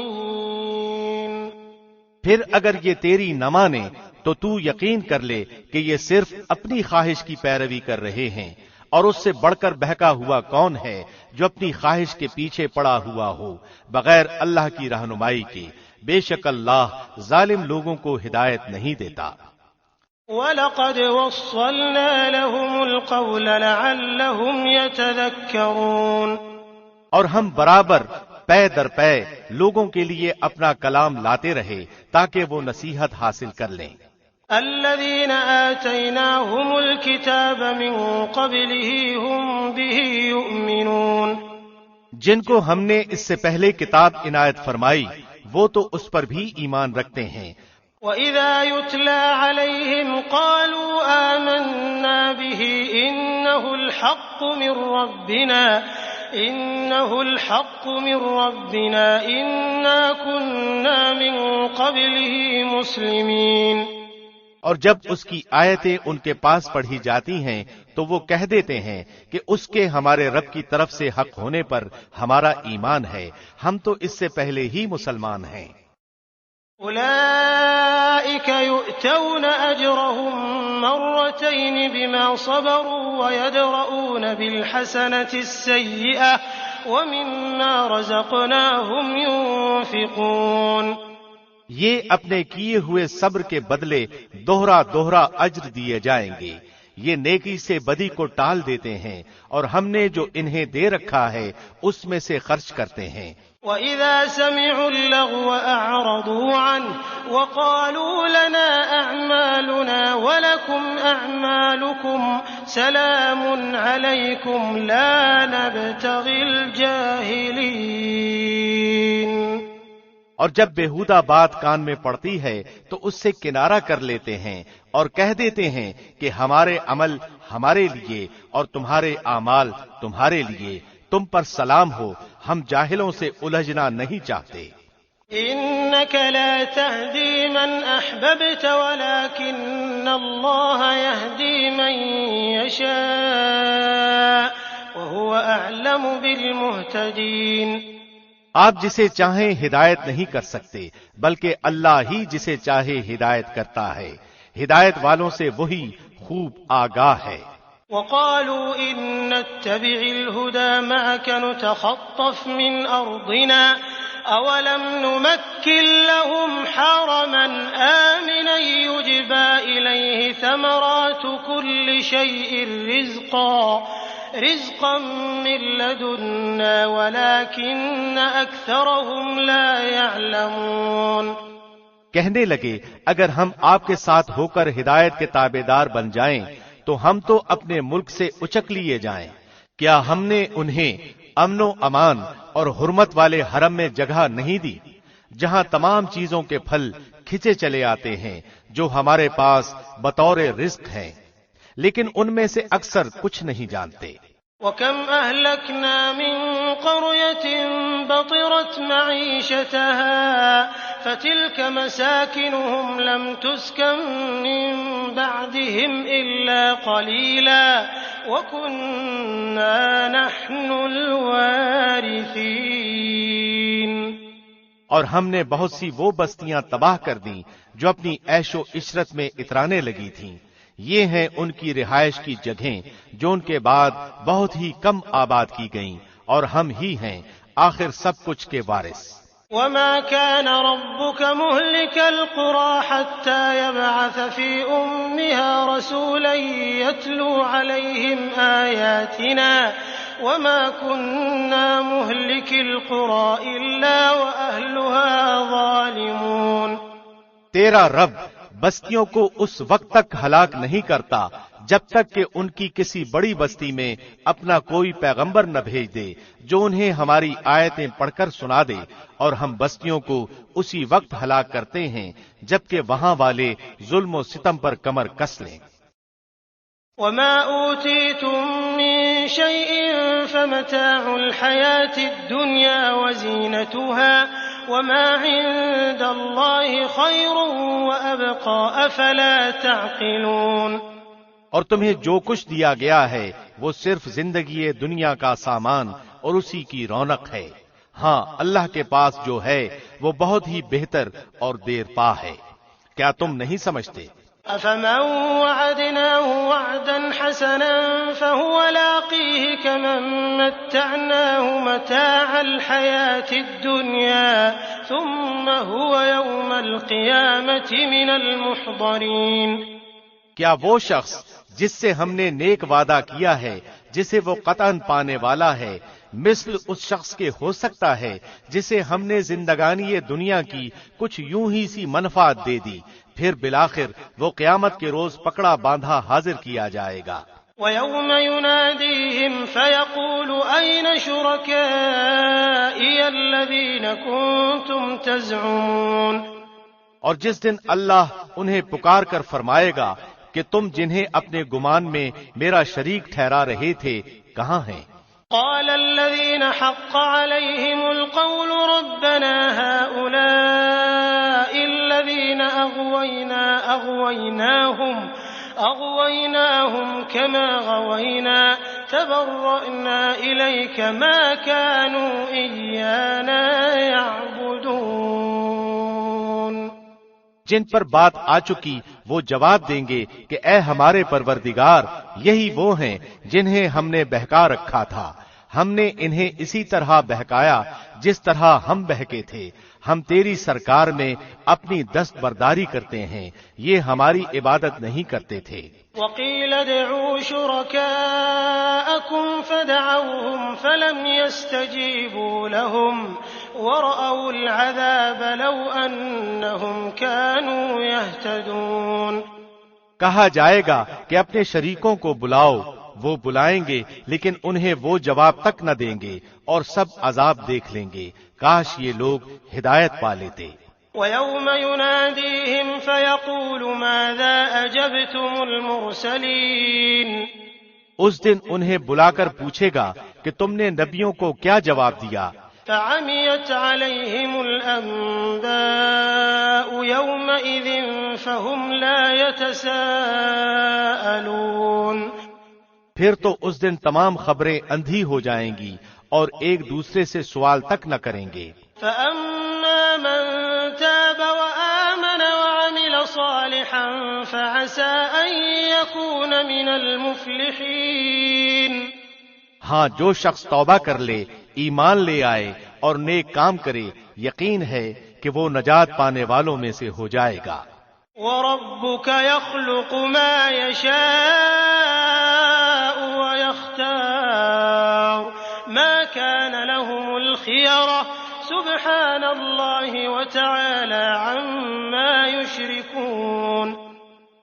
پھر اگر یہ تیری نہ مانے تو تو یقین کر لے کہ یہ صرف اپنی خواہش کی پیروی کر رہے ہیں، اور اس سے بڑھ کر بہکا ہوا کون ہے جو اپنی خواہش کے پیچھے پڑا ہوا ہو بغیر اللہ کی رہنمائی کے. بے شک اللہ ظالم لوگوں کو ہدایت نہیں دیتا. وَلَقَدْ وَصَّلْنَا لَهُمُ الْقَوْلَ لَعَلَّهُمْ يَتَذَكَّرُونَ. اور ہم برابر پے در پے لوگوں کے لیے اپنا کلام لاتے رہے تاکہ وہ نصیحت حاصل کر لیں. الذين آتيناهم الكتاب من قبله هم به يؤمنون. جن کو ہم نے اس سے پہلے کتاب عنایت فرمائی وہ تو اس پر بھی ایمان رکھتے ہیں. وَإِذَا يُتْلَى عَلَيْهِمْ قَالُوا آمَنَّا بِهِ إِنَّهُ الْحَقُّ مِنْ رَبِّنَا إِنَّا كُنَّا مِنْ قَبْلِهِ مُسْلِمِينَ. اور جب اس کی آیتیں ان کے پاس پڑھی جاتی ہیں تو وہ کہہ دیتے ہیں کہ اس کے ہمارے رب کی طرف سے حق ہونے پر ہمارا ایمان ہے، ہم تو اس سے پہلے ہی مسلمان ہیں. أولئك يؤتون أجرهم مرتين بما صبروا ويدرؤون بالحسنة السيئة ومما رزقناهم ينفقون. یہ اپنے کیے ہوئے صبر کے بدلے دوہرا دوہرا اجر دیے جائیں گے. یہ نیکی سے بدی کو ٹال دیتے ہیں اور ہم نے جو انہیں دے رکھا ہے اس میں سے خرچ کرتے ہیں۔ وَإِذَا سَمِعُوا اللَّغْوَ أَعْرَضُوا عَنْهُ وَقَالُوا لَنَا أَعْمَالُنَا وَلَكُمْ أَعْمَالُكُمْ سَلَامٌ عَلَيْكُمْ لَا نَبْتَغِي الْجَاهِلِينَ۔ اور جب بیہودہ بات کان میں پڑتی ہے تو اس سے کنارہ کر لیتے ہیں اور کہہ دیتے ہیں کہ ہمارے عمل ہمارے لیے اور تمہارے اعمال تمہارے لیے، تم پر سلام ہو، ہم جاہلوں سے الجھنا نہیں چاہتے۔ إنك لا تهدي من أحببت ولكن الله يهدي من يشاء وهو أعلم بالمهتدين۔ آپ جسے چاہیں ہدایت نہیں کر سکتے بلکہ اللہ ہی جسے چاہے ہدایت کرتا ہے، ہدایت والوں سے وہی خوب آگاہ ہے۔ وقالوا إن نتبع الهدى معك نتخطف من أرضنا أولم نمكن لهم حرما آمنا يجبى إليه ثمرات كل شيء رزقا من لدنا ولكن أكثرهم لا يعلمون۔ کہنے لگے اگر ہم آپ کے ساتھ ہو کر ہدایت کے تابعدار بن جائیں تو ہم تو اپنے ملک سے اچک لیے جائیں۔ کیا ہم نے انہیں امن و امان اور حرمت والے حرم میں جگہ نہیں دی جہاں تمام چیزوں کے پھل کھچے چلے آتے ہیں جو ہمارے پاس بطور رزق ہیں، لیکن ان میں سے اکثر کچھ نہیں جانتے۔ وَكَمْ أَهْلَكْنَا مِنْ قَرْيَةٍ بَطِرَتْ مَعِيشَتَهَا فَتِلْكَ مَسَاكِنُهُمْ لَمْ تُسْكَنْ مِنْ بَعْدِهِمْ إِلَّا قَلِيلًا وَكُنَّا نَحْنُ الْوَارِثِينَ۔ اور ہم نے بہت سی وہ بستیاں تباہ کر دیں جو اپنی عیش و عشرت میں اترانے لگی تھیں، یہ ہیں ان کی رہائش کی جگہیں جو ان کے بعد بہت ہی کم آباد کی گئیں، اور ہم ہی ہیں آخر سب کچھ کے وارث۔ وما كان ربك مهلك القرى حتى يبعث في أمها رسولا يتلو عليهم آياتنا وما كنا مهلك القرى إلا وأهلها ظالمون۔ تیرا رب بستیوں کو اس وقت تک ہلاک نہیں کرتا جب تک کہ ان کی کسی بڑی بستی میں اپنا کوئی پیغمبر نہ بھیج دے جو انہیں ہماری آیتیں پڑھ کر سنا دے، اور ہم بستیوں کو اسی وقت ہلاک کرتے ہیں جبکہ وہاں والے ظلم و ستم پر کمر کس لیں۔ وما أوتيتم من شيء فمتاع الحياة الدنيا وزينتها وما عند الله خير وأبقى أفلا تعقلون۔ اور تمہیں جو کچھ دیا گیا ہے وہ صرف زندگی دنیا کا سامان اور اسی کی رونق ہے، ہاں اللہ کے پاس جو ہے وہ بہت ہی بہتر اور دیر پا ہے۔ کیا تم نہیں سمجھتے؟ أفمن وعدناه وعدا حسنا فهو لاقيه كمن متعناه متاع الحياة الدنيا ثم هو يوم القيامة من المحضرين۔ کیا وہ شخص جس سے ہم نے نیک وعدہ کیا ہے جسے وہ قطعاً پانے والا ہے مثل اس شخص کے ہو سکتا ہے جسے ہم نے زندگانی دنیا کی کچھ یوں ہی سی منفعت دے دی، پھر بالآخر وہ قیامت کے روز پکڑا باندھا حاضر کیا جائے گا۔ وَيَوْمَ يُنَادِيهِمْ فَيَقُولُ أَيْنَ شُرَكَائِيَ الَّذِينَ كُنتُمْ تَزْعُمُونَ۔ اور جس دن اللہ انہیں پکار کر فرمائے گا کہ تم جنہیں اپنے گمان میں میرا شریک ٹھہرا رہے تھے کہاں ہیں؟ قال الذين حق عليهم القول ربنا هؤلاء الذين أغويناهم كما غوينا تبرأنا إليك ما كانوا إيانا يعبدون۔ جن پر بات آ چکی وہ جواب دیں گے کہ اے ہمارے پروردگار، یہی وہ ہیں جنہیں ہم نے بہکا رکھا تھا، ہم نے انہیں اسی طرح بہکایا جس طرح ہم بہکے تھے، ہم تیری سرکار میں اپنی دست برداری کرتے ہیں، یہ ہماری عبادت نہیں کرتے تھے۔ وقيل ادعوا شركاءكم فدعوهم فلم يستجيبوا لهم ورأوا العذاب لو أنهم كانوا يهتدون. کہا جائے گا کہ اپنے شریکوں کو بلاؤ، وہ بلائیں گے لیکن انہیں وہ جواب تک نہ دیں گے اور سب عذاب دیکھ لیں گے، کاش یہ لوگ ہدایت پا لیتے. وَيَوْمَ يُنَادِيهِمْ فَيَقُولُ مَاذَا أَجَبْتُمُ الْمُرْسَلِينَ. اس دن انہیں بلا کر پوچھے گا کہ تم نے نبیوں کو کیا جواب دیا. فَعَمِيَتْ عَلَيْهِمُ الْأَنبَاءُ يَوْمَئِذٍ فَهُمْ لَا يَتَسَاءَلُونَ. پھر تو اس دن تمام خبریں اندھی ہو جائیں گی اور ایک دوسرے سے سوال تک نہ کریں گے. فَأَمَّا مَن تَابَ وَآمَنَ وَعَمِلَ صَالِحًا فَعَسَىٰ أَن يَكُونَ مِنَ الْمُفْلِحِينَ. ہاں، جو شخص توبہ کر لے، ایمان لے آئے اور نیک کام کرے، یقین ہے کہ وہ نجات پانے والوں میں سے ہو جائے گا. وَرَبُّكَ يَخْلُقُ مَا يَشَاءُ وَيَخْتَارُ مَا كَانَ لَهُمُ الْخِيَرَةُ سُبْحَانَ اللَّهِ وَتَعَالَى عَمَّا يُشْرِكُونَ.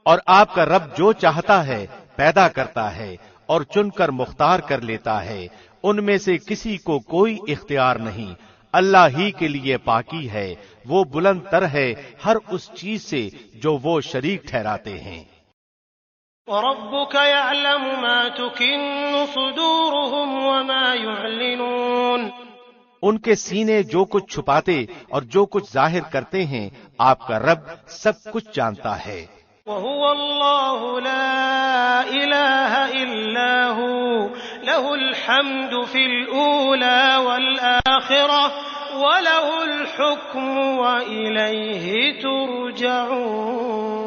اور آپ کا رب جو چاہتا ہے پیدا کرتا ہے اور چن کر مختار کر لیتا ہے، ان میں سے کسی کو کوئی اختیار نہیں. اللہ ہی کے لیے پاکی ہے، وہ بلند تر ہے ہر اس چیز سے جو وہ شریک ٹھہراتے ہیں. وَرَبُّكَ يَعْلَمُ مَا تُكِنُّ صُدُورُهُمْ وَمَا يُعْلِنُونَ. ان کے سینے جو کچھ چھپاتے اور جو کچھ ظاہر کرتے ہیں آپ کا رب سب کچھ جانتا ہے. وَهُوَ اللَّهُ لَا إِلَٰهَ إِلَّا هُوَ لَهُ الْحَمْدُ فِي الْأُولَى وَالْآخِرَةِ وَلَهُ الْحُكْمُ وَإِلَيْهِ تُرْجَعُونَ.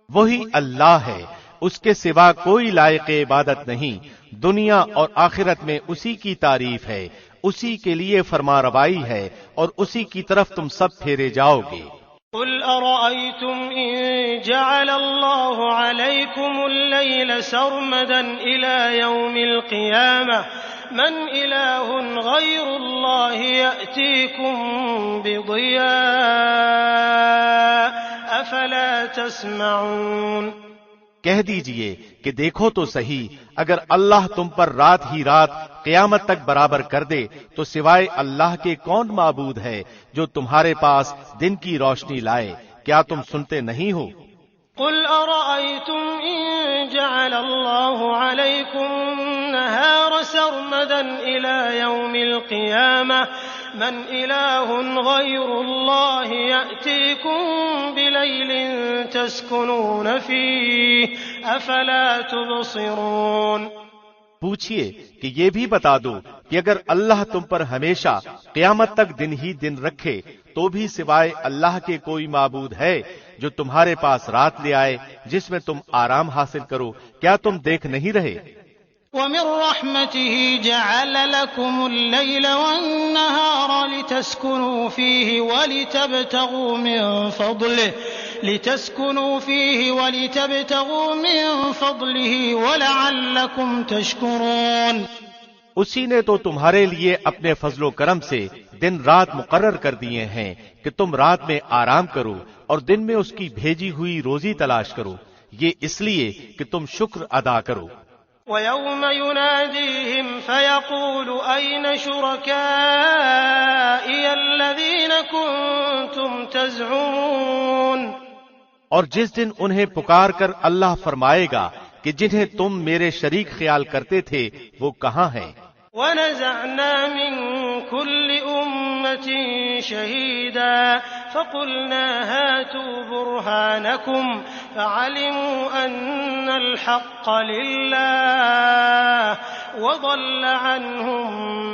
وہی اللہ ہے، اس کے سوا کوئی لائق عبادت نہیں. دنیا اور آخرت میں اسی کی تعریف ہے، اسی کے لیے فرما روائی ہے اور اسی کی طرف تم سب پھیرے جاؤ گے. قُلْ أَرَأَيْتُمْ إِن جَعَلَ اللَّهُ عَلَيْكُمُ اللَّيْلَ سَرْمَدًا إِلَى يَوْمِ الْقِيَامَةِ مَنْ إِلَٰهٌ غَيْرُ اللَّهِ يَأْتِيكُمْ بِضِيَاءٍ أَفَلَا تَسْمَعُونَ. کہہ دیجئے کہ دیکھو تو صحیح، اگر اللہ تم پر رات ہی رات قیامت تک برابر کر دے تو سوائے اللہ کے کون معبود ہے جو تمہارے پاس دن کی روشنی لائے؟ کیا تم سنتے نہیں ہو؟ قُلْ أَرَأَيْتُمْ إِن جَعَلَ اللَّهُ عَلَيْكُمْ النَّهَارَ سَرْمَدًا إِلَى يَوْمِ الْقِيَامَةِ مَنْ إِلَٰهٌ غَيْرُ اللَّهِ يَأْتِيكُمْ بِلَيْلٍ تَسْكُنُونَ فِيهِ أَفَلَا تُبْصِرُونَ. پوچھئے کہ یہ بھی بتا دو کہ اگر اللہ تم پر ہمیشہ قیامت تک دن ہی دن رکھے تو بھی سوائے اللہ کے کوئی معبود ہے جو تمہارے پاس رات لے آئے جس میں تم آرام حاصل کرو؟ کیا تم دیکھ نہیں رہے؟ وَمِن رَّحْمَتِهِ جَعَلَ لَكُمُ اللَّيْلَ وَالنَّهَارَ لِتَسْكُنُوا فِيهِ وَلِتَبْتَغُوا مِن فَضْلِهِ وَلَعَلَّكُمْ تَشْكُرُونَ. اسی نے تو تمہارے لیے اپنے فضل و کرم سے دن رات مقرر کر دیے ہیں کہ تم رات میں آرام کرو اور دن میں اس کی بھیجی ہوئی روزی تلاش کرو، یہ اس لیے کہ تم شکر ادا کرو. وَيَوْمَ يُنَادِيهِمْ فَيَقُولُ أَيْنَ شُرَكَائِيَ الَّذِينَ كُنتُمْ تَزْعُمُونَ. اور جس دن انہیں پکار کر اللہ فرمائے گا کہ جنہیں تم میرے شریک خیال کرتے تھے وہ کہاں ہیں؟ وَنَزَعْنَا مِن كُلِّ أُمَّةٍ شَهِيدًا فَقُلْنَا هَاتُوا بُرْهَانَكُمْ فَعَلِمُوا أَنَّ الْحَقَّ لِلَّهِ وَضَلَّ عَنْهُم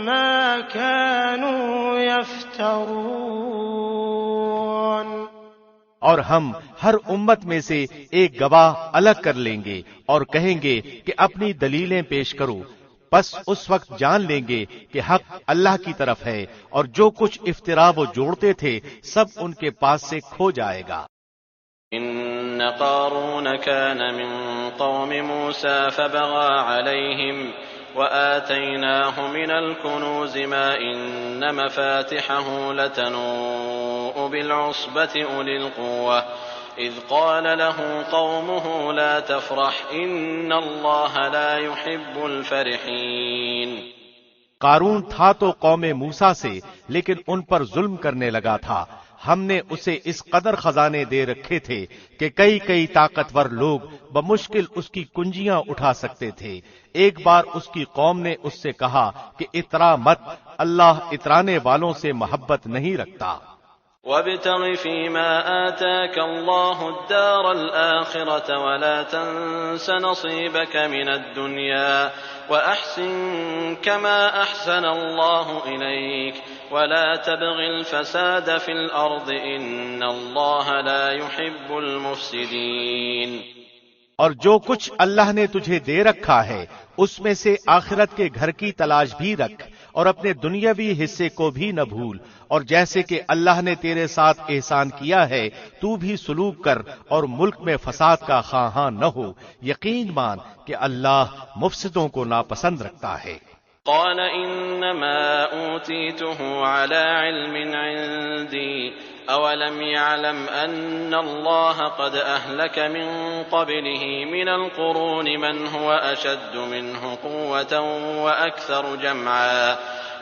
مَّا كَانُوا يَفْتَرُونَ. اور ہم ہر امت میں سے ایک گواہ الگ کر لیں گے اور کہیں گے کہ اپنی دلیلیں پیش کرو، پس اس وقت جان لیں گے کہ حق اللہ کی طرف ہے اور جو کچھ افطرا وہ جوڑتے تھے سب ان کے پاس سے کھو جائے گا. ان إن قارون كان من قوم موسى فبغى عليهم وآتيناه من الكنوز ما إن مفاتحه لتنوء بالعصبة أولي القوة إذ قال له قومه لا تفرح إن الله لا يحب الفرحين۔ قارون تھا تو قوم موسیٰ سے، لیکن ان پر ظلم کرنے لگا تھا۔ ہم نے اسے اس قدر خزانے دے رکھے تھے کہ کئی طاقتور لوگ بمشکل اس کی کنجیاں اٹھا سکتے تھے۔ ایک بار اس کی قوم نے اس سے کہا کہ اترا مت، اللہ اترانے والوں سے محبت نہیں رکھتا۔ وابتغ فيما آتاك الله الدار الآخرة ولا تنس نصيبك من الدنيا وأحسن كما أحسن الله إليك ولا تبغ الفساد في الأرض إن الله لا يحب المفسدين۔ اور جو کچھ اللہ نے تجھے دے رکھا ہے اس میں سے آخرت کے گھر کی تلاش بھی رکھ اور اپنے دنیاوی حصے کو بھی نہ بھول، اور جیسے کہ اللہ نے تیرے ساتھ احسان کیا ہے تو بھی سلوک کر اور ملک میں فساد کا خواہاں نہ ہو۔ یقین مان کہ اللہ مفسدوں کو ناپسند رکھتا ہے۔ قال انما اوتیته على علم عندي اولم يعلم ان الله قد اهلك من قبله من القرون من هو اشد منه قوة واكثر جمعا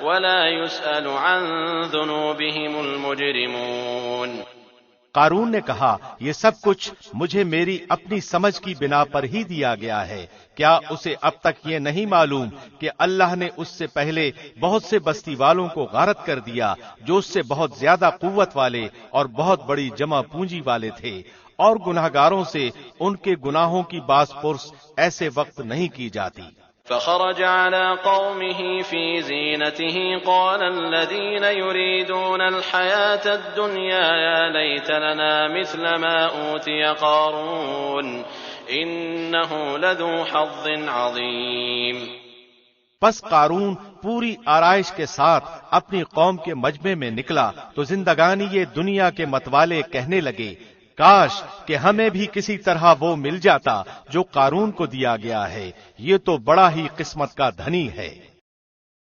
ولا يسأل عن ذنوبهم المجرمون۔ قارون نے کہا یہ سب کچھ مجھے میری اپنی سمجھ کی بنا پر ہی دیا گیا ہے، کیا اسے اب تک یہ نہیں معلوم کہ اللہ نے اس سے پہلے بہت سے بستی والوں کو غارت کر دیا جو اس سے بہت زیادہ قوت والے اور بہت بڑی جمع پونجی والے تھے، اور گناہگاروں سے ان کے گناہوں کی باز پرس ایسے وقت نہیں کی جاتی۔ فخرج على قومه في زينته قال الذين يريدون الحياة الدنيا يا ليت لنا مثل ما أوتي قارون إنه لذو حظ عظيم۔ پس قارون پوری آرائش کے ساتھ اپنی قوم کے مجمع میں نکلا تو زندگانی یہ دنیا کے متوالے کہنے لگے، کاش کہ ہمیں بھی کسی طرح وہ مل جاتا جو قارون کو دیا گیا ہے، یہ تو بڑا ہی قسمت کا دھنی ہے۔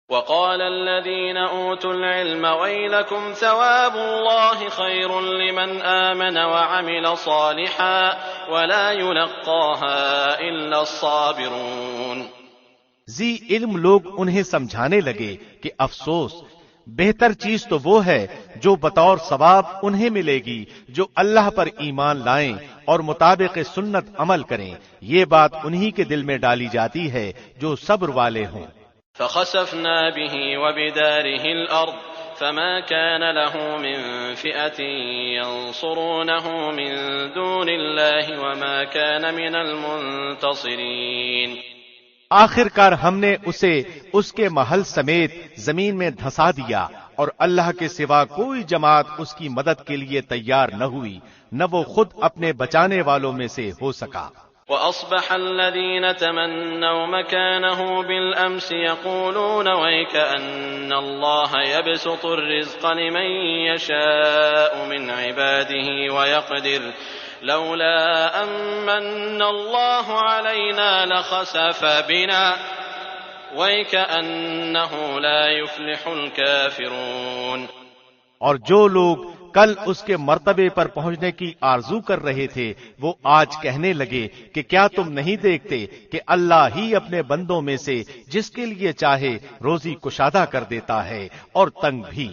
وقال الذين اوتوا العلم ويلكم ثواب الله خير لمن آمن وعمل صالحا ولا يلقاها الا الصابرون۔ ذی علم لوگ انہیں سمجھانے لگے کہ افسوس، بہتر چیز تو وہ ہے جو بطور ثواب انہیں ملے گی جو اللہ پر ایمان لائیں اور مطابق سنت عمل کریں، یہ بات انہی کے دل میں ڈالی جاتی ہے جو صبر والے ہوں۔ فخسفنا به وبداره الارض فما كان له من فئة ينصرونه من دون الله وما كان من المنتصرين۔ آخر کار ہم نے اسے اس کے محل سمیت زمین میں دھسا دیا اور اللہ کے سوا کوئی جماعت اس کی مدد کے لیے تیار نہ ہوئی، نہ وہ خود اپنے بچانے والوں میں سے ہو سکا۔ وأصبح الذين تمنوا مكانه بالأمس يقولون ويكأن الله يبسط الرزق لمن يشاء من عباده ويقدر لولا أمن الله علينا لخسف بنا ويكأنه لا يفلح الكافرون۔ اور جو لوگ کل اس کے مرتبے پر پہنچنے کی آرزو کر رہے تھے وہ آج کہنے لگے کہ کیا تم نہیں دیکھتے کہ اللہ ہی اپنے بندوں میں سے جس کے لیے چاہے روزی کشادہ کر دیتا ہے اور تنگ بھی۔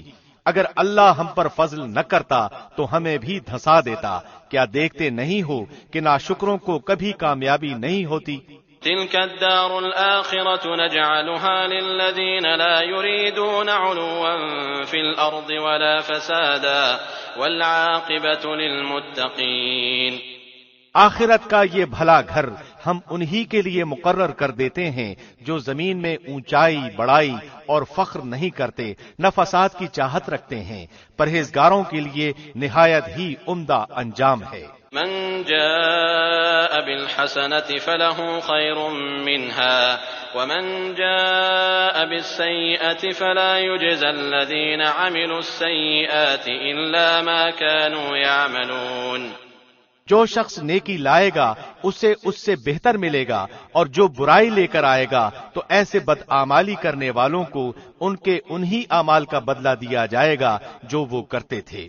اگر اللہ ہم پر فضل نہ کرتا تو ہمیں بھی دھسا دیتا، کیا دیکھتے نہیں ہو کہ ناشکروں کو کبھی کامیابی نہیں ہوتی؟ تلك الدار الآخرة نجعلها للذين لا يريدون علوا في الأرض ولا فسادا والعاقبة للمتقين۔ آخرت کا یہ بھلا گھر ہم انہی کے لیے مقرر کر دیتے ہیں جو زمین میں اونچائی بڑائی اور فخر نہیں کرتے، نہ فساد کی چاہت رکھتے ہیں، پرہیزگاروں کے لیے نہایت ہی عمدہ انجام ہے۔ من جاء بالحسنة فله خير منها ومن جاء بالسيئة فلا يجزى الذين عملوا السيئات إلا ما كانوا يعملون۔ جو شخص نیکی لائے گا اسے اس سے بہتر ملے گا، اور جو برائی لے کر آئے گا تو ایسے بدعمالی کرنے والوں کو ان کے انہی اعمال کا بدلہ دیا جائے گا جو وہ کرتے تھے۔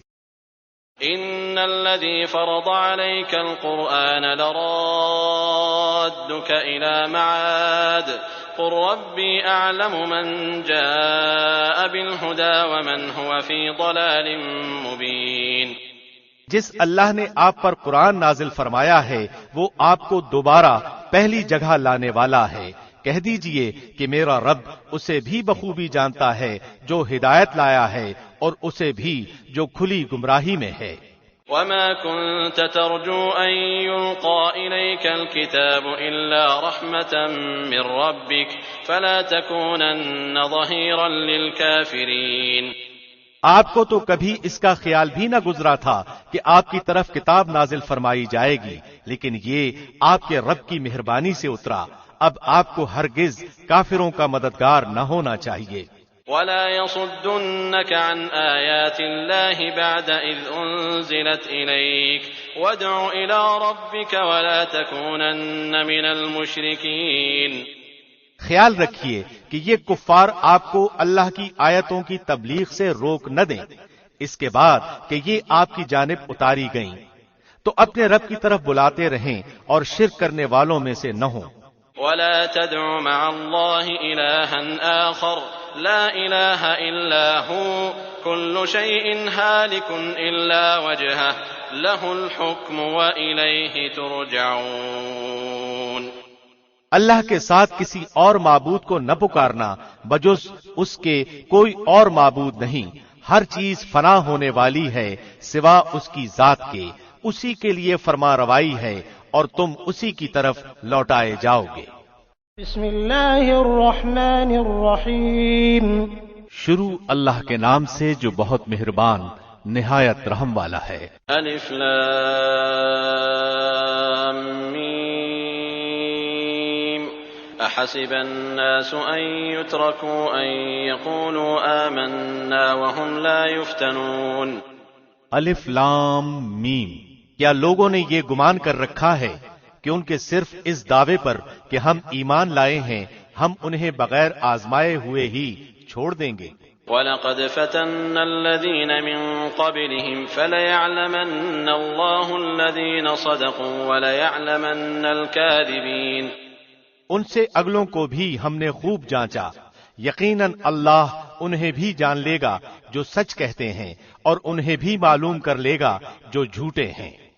ان الذي فرض عليك القرآن لرادك الى معاد قل ربي اعلم من جاء بالهدى ومن هو في ضلال مبين۔ جس اللہ نے آپ پر قرآن نازل فرمایا ہے وہ آپ کو دوبارہ پہلی جگہ لانے والا ہے، کہہ دیجئے کہ میرا رب اسے بھی بخوبی جانتا ہے جو ہدایت لایا ہے اور اسے بھی جو کھلی گمراہی میں ہے۔ وما كنت ترجو ان يلقى اليك الكتاب الا رحمة من ربك فلا تكونن ظهيرا للكافرين۔ آپ کو تو کبھی اس کا خیال بھی نہ گزرا تھا کہ آپ کی طرف کتاب نازل فرمائی جائے گی، لیکن یہ آپ کے رب کی مہربانی سے اترا۔ اب آپ کو ہرگز کافروں کا مددگار نہ ہونا چاہیے۔ ولا يصدنك عن آيات الله بعد إذ أنزلت إليك وادع إلى ربك ولا تكونن من المشركين۔ خیال رکھیے کہ یہ کفار آپ کو اللہ کی آیتوں کی تبلیغ سے روک نہ دیں اس کے بعد کہ یہ آپ کی جانب اتاری گئیں، تو اپنے رب کی طرف بلاتے رہیں اور شرک کرنے والوں میں سے نہ ہوں۔ ولا تدع مع الله إلها آخر لا إله إلا هو كل شيء هالك إلا وجهه له الحكم وإليه ترجعون۔ اللہ کے ساتھ کسی اور معبود کو نہ پکارنا، بجز اس کے کوئی اور معبود نہیں، ہر چیز فنا ہونے والی ہے سوا اس کی ذات کے، اسی کے لیے فرما روائی ہے اور تم اسی کی طرف لوٹائے جاؤ گے۔ بسم اللہ الرحمن الرحیم۔ شروع اللہ کے نام سے جو بہت مہربان نہایت رحم والا ہے۔ الف لام میم احسب الناس ان يتركوا ان يقولوا آمنا وهم لا يفتنون۔ الف لام میم، کیا لوگوں نے یہ گمان کر رکھا ہے کہ ان کے صرف اس دعوے پر کہ ہم ایمان لائے ہیں ہم انہیں بغیر آزمائے ہوئے ہی چھوڑ دیں گے؟ وَلَقَدْ فَتَنَّا الَّذِينَ مِن قَبْلِهِمْ فَلَيَعْلَمَنَّ اللَّهُ الَّذِينَ صَدَقُوا وَلَيَعْلَمَنَّ الْكَاذِبِينَ۔ ان سے اگلوں کو بھی ہم نے خوب جانچا، یقیناً اللہ انہیں بھی جان لے گا جو سچ کہتے ہیں اور انہیں بھی معلوم کر لے گا جو جھوٹے ہیں۔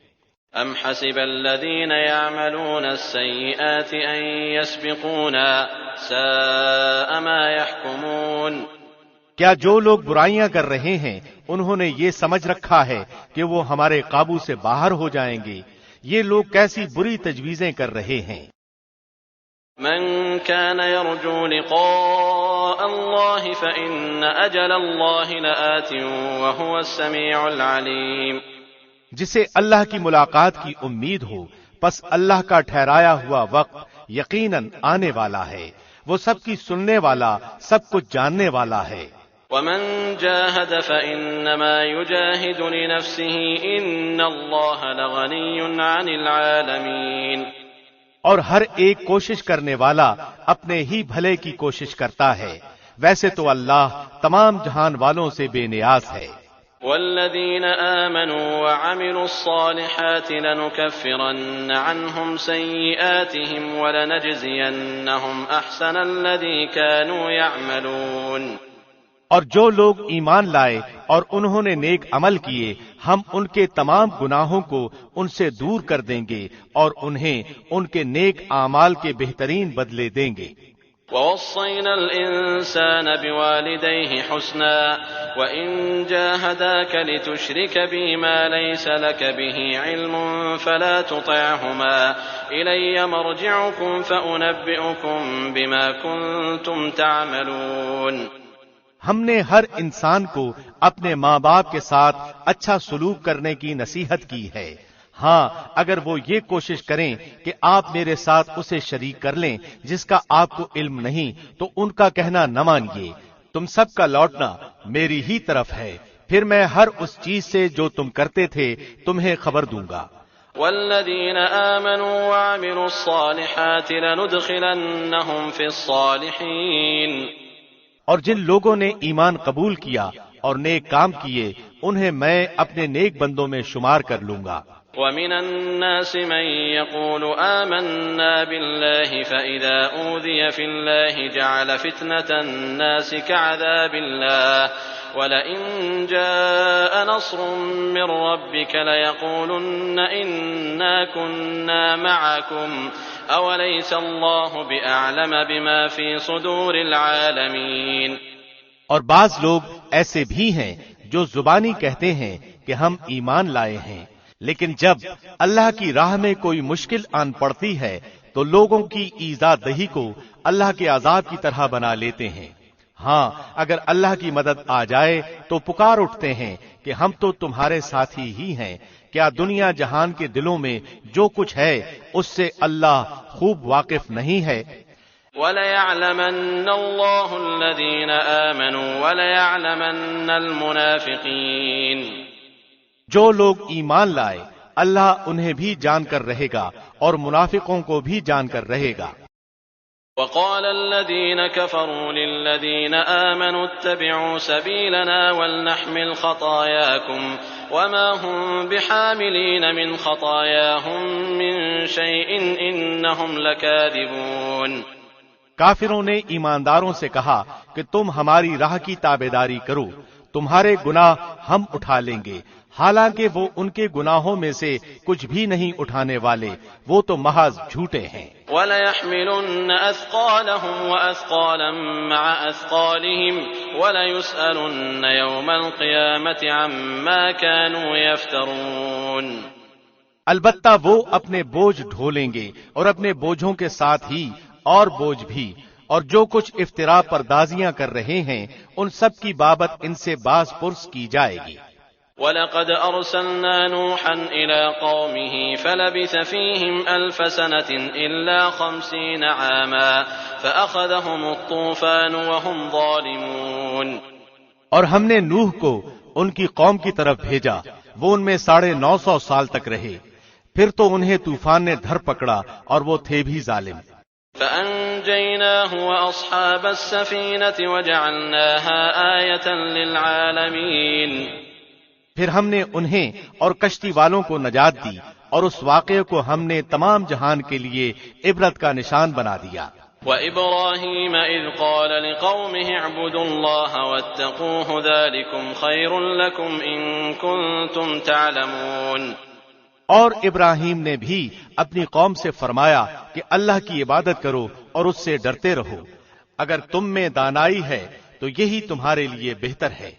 ام حسب الذين يعملون السيئات ان يسبقونا ساء ما يحكمون۔ کیا جو لوگ برائیاں کر رہے ہیں انہوں نے یہ سمجھ رکھا ہے کہ وہ ہمارے قابو سے باہر ہو جائیں گے؟ یہ لوگ کیسی بری تجویزیں کر رہے ہیں۔ من كان يرجو لقاء الله فإن أجل الله لآت وهو السميع العليم۔ جسے اللہ کی ملاقات کی امید ہو پس اللہ کا ٹھہرایا ہوا وقت یقیناً آنے والا ہے، وہ سب کی سننے والا سب کچھ جاننے والا ہے۔ ومن جاهد فإنما يجاهد لنفسه إن الله لغني عن العالمين۔ اور ہر ایک کوشش کرنے والا اپنے ہی بھلے کی کوشش کرتا ہے، ویسے تو اللہ تمام جہان والوں سے بے نیاز ہے۔ والذين آمنوا وعملوا الصالحات لنكفرن عنهم سيئاتهم ولنجزينهم أحسن الذي كانوا يعملون۔ اور جو لوگ ایمان لائے اور انہوں نے نیک عمل کیے ہم ان کے تمام گناہوں کو ان سے دور کر دیں گے اور انہیں ان کے نیک اعمال کے بہترین بدلے دیں گے۔ ووصينا الإنسان بوالديه حسنا وإن جاهداك لتشرك بي ما ليس لك به علم فلا تطعهما إلي مرجعكم فأنبئكم بما كنتم تعملون۔ ہم نے ہر انسان کو اپنے ماں باپ کے ساتھ اچھا سلوک کرنے کی نصیحت کی ہے، ہاں اگر وہ یہ کوشش کریں کہ آپ میرے ساتھ اسے شریک کر لیں جس کا آپ کو علم نہیں تو ان کا کہنا نہ مانیے، تم سب کا لوٹنا میری ہی طرف ہے، پھر میں ہر اس چیز سے جو تم کرتے تھے تمہیں خبر دوں گا۔ والذین آمنوا وعملوا الصالحات لندخلنہم فی الصالحین، اور جن لوگوں نے ایمان قبول کیا اور نیک کام کیے انہیں میں اپنے نیک بندوں میں شمار کر لوں گا۔ ومن الناس من يقول آمنا بالله فإذا أوذي في الله جعل فتنة الناس كعذاب الله ولئن جاء نصر من ربك ليقولن إنا كنا معكم أوليس الله بأعلم بما في صدور العالمين۔ اور بعض لوگ ایسے بھی ہیں جو زبانی کہتے ہیں کہ ہم ایمان لائے ہیں، لیکن جب اللہ کی راہ میں کوئی مشکل آن پڑتی ہے تو لوگوں کی ایذا دہی کو اللہ کے عذاب کی طرح بنا لیتے ہیں۔ ہاں، اگر اللہ کی مدد آ جائے تو پکار اٹھتے ہیں کہ ہم تو تمہارے ساتھی ہی ہیں۔ کیا دنیا جہان کے دلوں میں جو کچھ ہے اس سے اللہ خوب واقف نہیں ہے؟ وَلَيَعْلَمَنَّ اللَّهُ الَّذِينَ آمَنُوا وَلَيَعْلَمَنَّ الْمُنَافِقِينَ۔ جو لوگ ایمان لائے اللہ انہیں بھی جان کر رہے گا اور منافقوں کو بھی جان کر رہے گا۔ وقال الذين كفروا للذين آمنوا اتبعوا سبيلنا ولنحمل خطاياكم وما هم بحاملين من خطاياهم من شيء إنهم لكاذبون۔ کافروں نے ایمانداروں سے کہا کہ تم ہماری راہ کی تابعداری کرو، تمہارے گناہ ہم اٹھا لیں گے، حالانکہ وہ ان کے گناہوں میں سے کچھ بھی نہیں اٹھانے والے، وہ تو محض جھوٹے ہیں۔ وَلَيَحْمِلُنَّ أَثْقَالَهُمْ وَأَثْقَالًا مَعَ أَثْقَالِهِمْ وَلَيُسْأَلُنَّ يَوْمَ الْقِيَامَةِ عَمَّا كَانُوا يَفْتَرُونَ۔ البتہ وہ اپنے بوجھ ڈھولیں گے اور اپنے بوجھوں کے ساتھ ہی اور بوجھ بھی، اور جو کچھ افترا پردازیاں کر رہے ہیں ان سب کی بابت ان سے باز پرس کی جائے گی۔ وَلَقَدْ أَرْسَلْنَا نُوحًا إِلَىٰ قَوْمِهِ فَلَبِثَ فِيهِمْ أَلْفَ سَنَةٍ إِلَّا 50 عَامًا فَأَخَذَهُمُ الطُّوفَانُ وَهُمْ ظَالِمُونَ۔ اور ہم نے نوح کو ان کی قوم کی طرف بھیجا، وہ ان میں 950 سال تک رہے، پھر تو انہیں طوفان نے دھر پکڑا اور وہ تھے بھی ظالم۔ فَأَنجَيْنَاهُ وَأَصْحَابَ السَّفِينَةِ وَجَعَلْنَاهَا آيَةً لِّلْعَالَمِينَ۔ پھر ہم نے انہیں اور کشتی والوں کو نجات دی اور اس واقعے کو ہم نے تمام جہان کے لیے عبرت کا نشان بنا دیا۔ وَإِبْرَاهِيمَ إِذْ قَالَ لِقَوْمِهِ اعْبُدُوا اللَّهَ وَاتَّقُوهُ ذَلِكُمْ خَيْرٌ لَكُمْ إِن كُنتُمْ تَعْلَمُونَ۔ اور ابراہیم نے بھی اپنی قوم سے فرمایا کہ اللہ کی عبادت کرو اور اس سے ڈرتے رہو، اگر تم میں دانائی ہے تو یہی تمہارے لیے بہتر ہے۔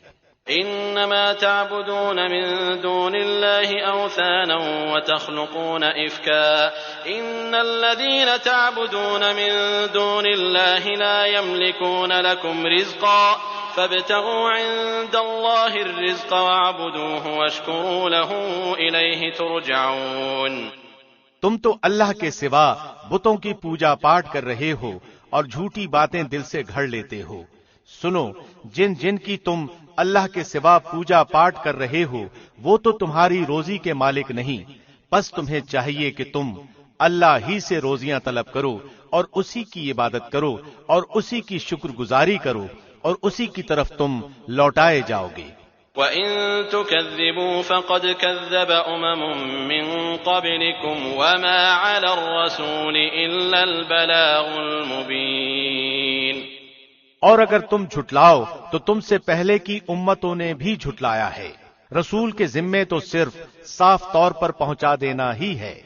انما تعبدون من دون الله اوثانا وتخلقون افكا ان الذين تعبدون من دون الله لا يملكون لكم رزقا فابتغوا عند الله الرزق واعبدوه واشكروا له اليه ترجعون۔ تم تو اللہ کے سوا بتوں کی پوجا پاٹ کر رہے ہو اور جھوٹی باتیں دل سے گھڑ لیتے ہو۔ سنو، جن جن کی تم اللہ کے سوا پوجا پاٹ کر رہے ہو وہ تو تمہاری روزی کے مالک نہیں، پس تمہیں چاہیے کہ تم اللہ ہی سے روزیاں طلب کرو اور اسی کی عبادت کرو اور اسی کی شکر گزاری کرو اور اسی کی طرف تم لوٹائے جاؤ گے۔ وَإِن تُكَذِّبُوا فَقَدْ كَذَّبَ أُمَمٌ مِّن قَبْلِكُمْ وَمَا عَلَى الرَّسُولِ إِلَّا الْبَلَاغُ الْمُبِينُ۔ اور اگر تم جھٹلاؤ تو تم سے پہلے کی امتوں نے بھی جھٹلایا ہے، رسول کے ذمے تو صرف صاف طور پر پہنچا دینا ہی ہے۔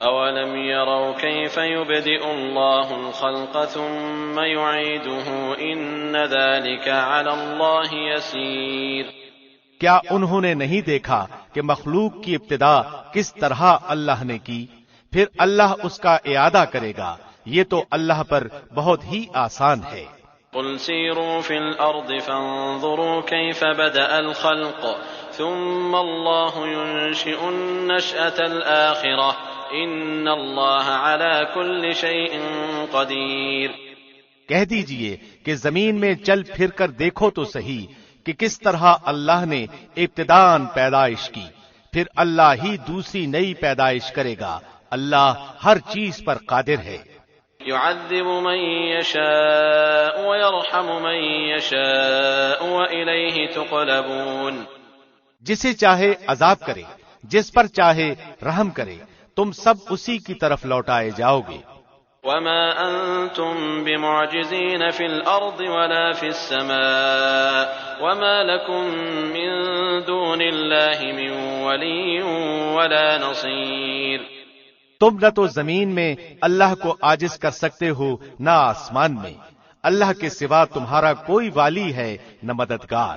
اولم يروا كيف يبدئ الله الخلق ثم يعيده ان ذلك على الله يسير۔ کیا انہوں نے نہیں دیکھا کہ مخلوق کی ابتدا کس طرح اللہ نے کی، پھر اللہ اس کا اعادہ کرے گا، یہ تو اللہ پر بہت ہی آسان ہے۔ قل سیروا فی الارض فانظروا کیف بدأ الخلق ثم اللہ ينشئ النشأة الآخرة ان اللہ علی کل شیء قدیر۔ کہہ دیجئے کہ زمین میں چل پھر کر دیکھو تو صحیح کہ کس طرح اللہ نے ابتداءً پیدائش کی، پھر اللہ ہی دوسری نئی پیدائش کرے گا، اللہ ہر چیز پر قادر ہے۔ يعذب من يشاء ويرحم من يشاء وإليه تقلبون، جسے چاہے عذاب کرے، جس پر چاہے رحم کرے، تم سب اسی کی طرف لوٹائے جاؤ گے۔ وما أنتم بمعجزين في الأرض ولا في السماء وما لكم من دون الله من ولي ولا نصير، تم نہ تو زمین میں اللہ کو عاجز کر سکتے ہو نہ آسمان میں، اللہ کے سوا تمہارا کوئی والی ہے نہ مددگار۔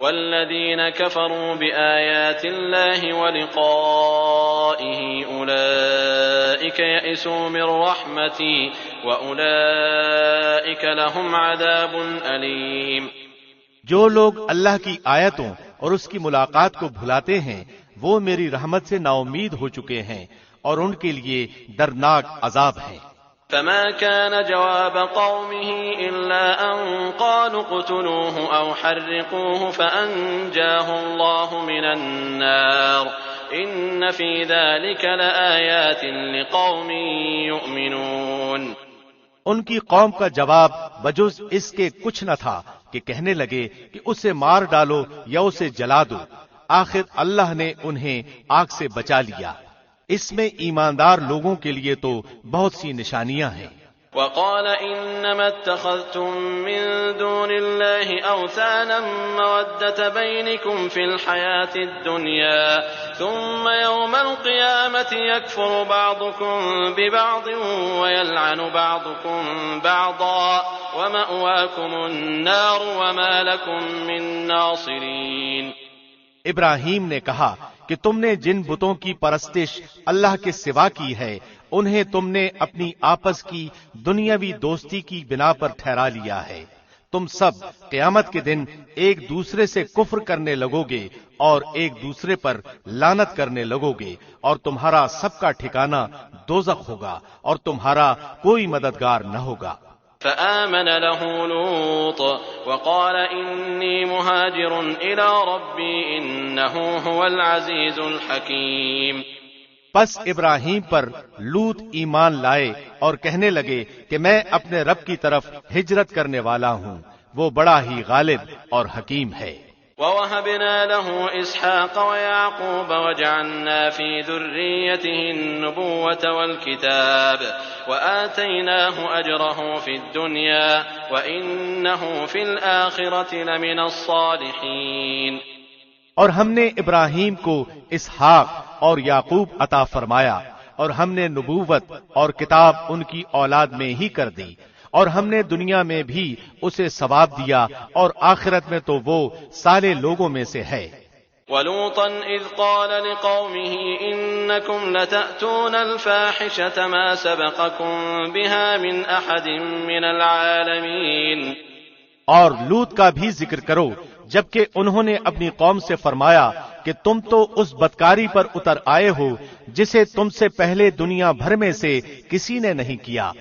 والذين كفروا بآيات الله ولقائه أولئك يئسوا من رحمتي وأولئك لهم عذاب أليم، جو لوگ اللہ کی آیتوں اور اس کی ملاقات کو بھلاتے ہیں وہ میری رحمت سے نا امید ہو چکے ہیں اور ان کے لیے دردناک عذاب ہے۔ فما كان جواب قومه إلا أن قالوا اقتلوه أو حرقوه فأنجاه الله من النار إن في ذلك لآيات لقوم يؤمنون۔ ان کی قوم کا جواب بجز اس کے کچھ نہ تھا کہ کہنے لگے کہ اسے مار ڈالو یا اسے جلا دو، آخر اللہ نے انہیں آگ سے بچا لیا۔ اس میں ایماندار لوگوں کے لیے تو بہت سی نشانیاں ہیں۔ وقال انما اتخذتم من دون الله اوثانا مودة بينكم في الحياة الدنيا ثم يوم القيامة يكفر بعضكم ببعض ويلعن بعضكم بعضا ومأواكم النار وما لكم من ناصرين۔ ابراہیم نے کہا کہ تم نے جن بتوں کی پرستش اللہ کے سوا کی ہے انہیں تم نے اپنی آپس کی دنیاوی دوستی کی بنا پر ٹھہرا لیا ہے، تم سب قیامت کے دن ایک دوسرے سے کفر کرنے لگو گے اور ایک دوسرے پر لعنت کرنے لگو گے، اور تمہارا سب کا ٹھکانہ دوزخ ہوگا اور تمہارا کوئی مددگار نہ ہوگا۔ فآمن له لوط وقال إني مهاجر إلى ربي إنه هو العزيز الحكيم۔ پس ابراہیم پر لوط ایمان لائے اور کہنے لگے کہ میں اپنے رب کی طرف ہجرت کرنے والا ہوں، وہ بڑا ہی غالب اور حکیم ہے۔ ووهبنا له إسحاق ويعقوب وجعلنا في ذريته النبوة والكتاب وآتيناه أجره في الدنيا وإنه في الآخرة لمن الصالحين۔ اور ہم نے ابراہیم کو اسحاق اور یعقوب عطا فرمایا اور ہم نے نبوت اور کتاب ان کی اولاد میں ہی کر دی، اور ہم نے دنیا میں بھی اسے ثواب دیا اور آخرت میں تو وہ صالح لوگوں میں سے ہے۔ وَلُوطًا إِذْ قَالَ لِقَوْمِهِ إِنَّكُمْ لَتَأْتُونَ الْفَاحِشَةَ مَا سَبَقَكُمْ بِهَا مِنْ أَحَدٍ مِّنَ الْعَالَمِينَ۔ اور لوط کا بھی ذکر کرو جبکہ انہوں نے اپنی قوم سے فرمایا کہ تم تو اس بدکاری پر اتر آئے ہو جسے تم سے پہلے دنیا بھر میں سے کسی نے نہیں کیا۔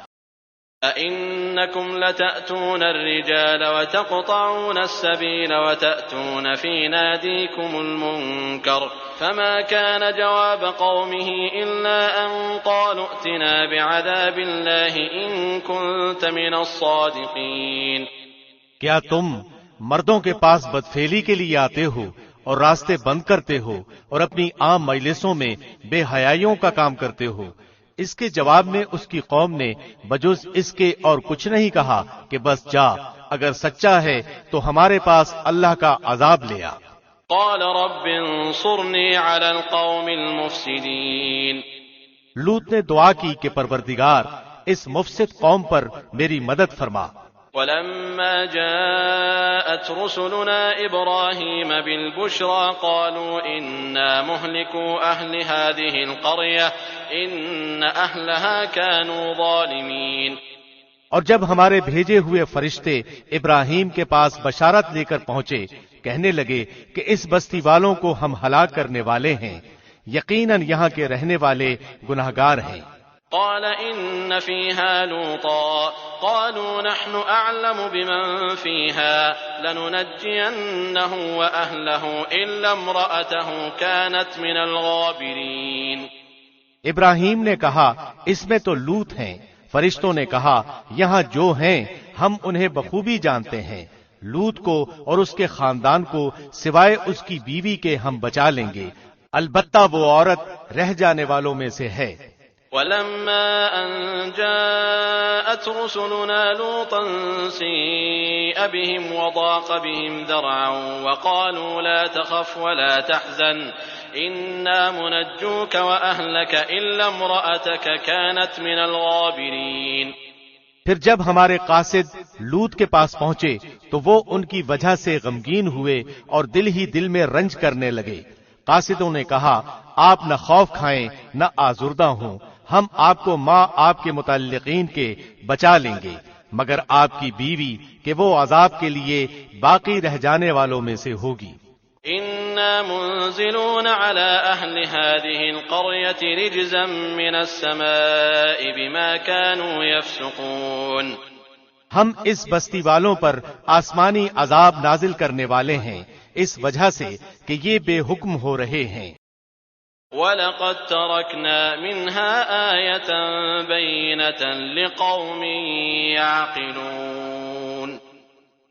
أَإِنَّكُمْ لَتَأْتُونَ الرِّجَالَ وَتَقْطَعُونَ السَّبِيلَ وَتَأْتُونَ فِي نَادِيكُمُ الْمُنكَرَ فَمَا كَانَ جَوَابَ قَوْمِهِ إِلَّا أَن قَالُوا ائْتِنَا بِعَذَابِ اللَّهِ إِن كُنتَ مِنَ الصَّادِقِينَ۔ کیا تم مردوں کے پاس بدفعلی کے لیے آتے ہو اور راستے بند کرتے ہو اور اپنی عام مجلسوں میں بے حیائیوں کا کام کرتے ہو؟ اس کے جواب میں اس کی قوم نے بجز اس کے اور کچھ نہیں کہا کہ بس جا، اگر سچا ہے تو ہمارے پاس اللہ کا عذاب لے آ۔ قال رب انصرنی علی القوم المفسدین۔ لوط نے دعا کی کہ پروردگار اس مفسد قوم پر میری مدد فرما۔ ولما جاءت رسلنا إبراهيم بالبشرى قالوا إنا مهلكو أهل هذه القرية إن أهلها كانوا ظالمين۔ اور جب ہمارے بھیجے ہوئے فرشتے ابراہیم کے پاس بشارت لے کر پہنچے کہنے لگے کہ اس بستی والوں کو ہم ہلاک کرنے والے ہیں، یقیناً یہاں کے رہنے والے گناہگار ہیں۔ قال إن فيها لوطا قالوا نحن أعلم بمن فيها لننجينه وأهله إلا امرأته كانت من الغابرين۔ ابراہیم نے کہا اس میں تو لوط ہیں۔ فرشتوں نے کہا یہاں جو ہیں ہم انہیں بخوبی جانتے ہیں، لوط کو اور اس کے خاندان کو سوائے اس کی بیوی کے ہم بچا لیں گے، البتہ وہ عورت رہ جانے والوں میں سے ہے۔ ولما أن جاءت رسلنا لوطا سيء بهم وضاق بهم ذرعا وقالوا لا تخف ولا تحزن إنا منجوك وأهلك إلا امرأتك كانت من الغابرين۔ پھر جب ہمارے قاصد لوط کے پاس پہنچے تو وہ ان کی وجہ سے غمگین ہوئے اور دل ہی دل میں رنج کرنے لگے۔ قاصدوں نے کہا آپ نہ خوف کھائیں نہ آزردہ ہوں، ہم آپ کو ماں آپ کے متعلقین کے بچا لیں گے، مگر آپ کی بیوی کہ وہ عذاب کے لیے باقی رہ جانے والوں میں سے ہوگی۔ إنا منزلون على أهل هذه القرية رجزا من السماء بما كانوا يفسقون۔ ہم اس بستی والوں پر آسمانی عذاب نازل کرنے والے ہیں اس وجہ سے کہ یہ بے حکم ہو رہے ہیں۔ وَلَقَدْ تَرَكْنَا مِنْهَا آيَةً بَيِّنَةً لِقَوْمٍ يَعْقِلُونَ۔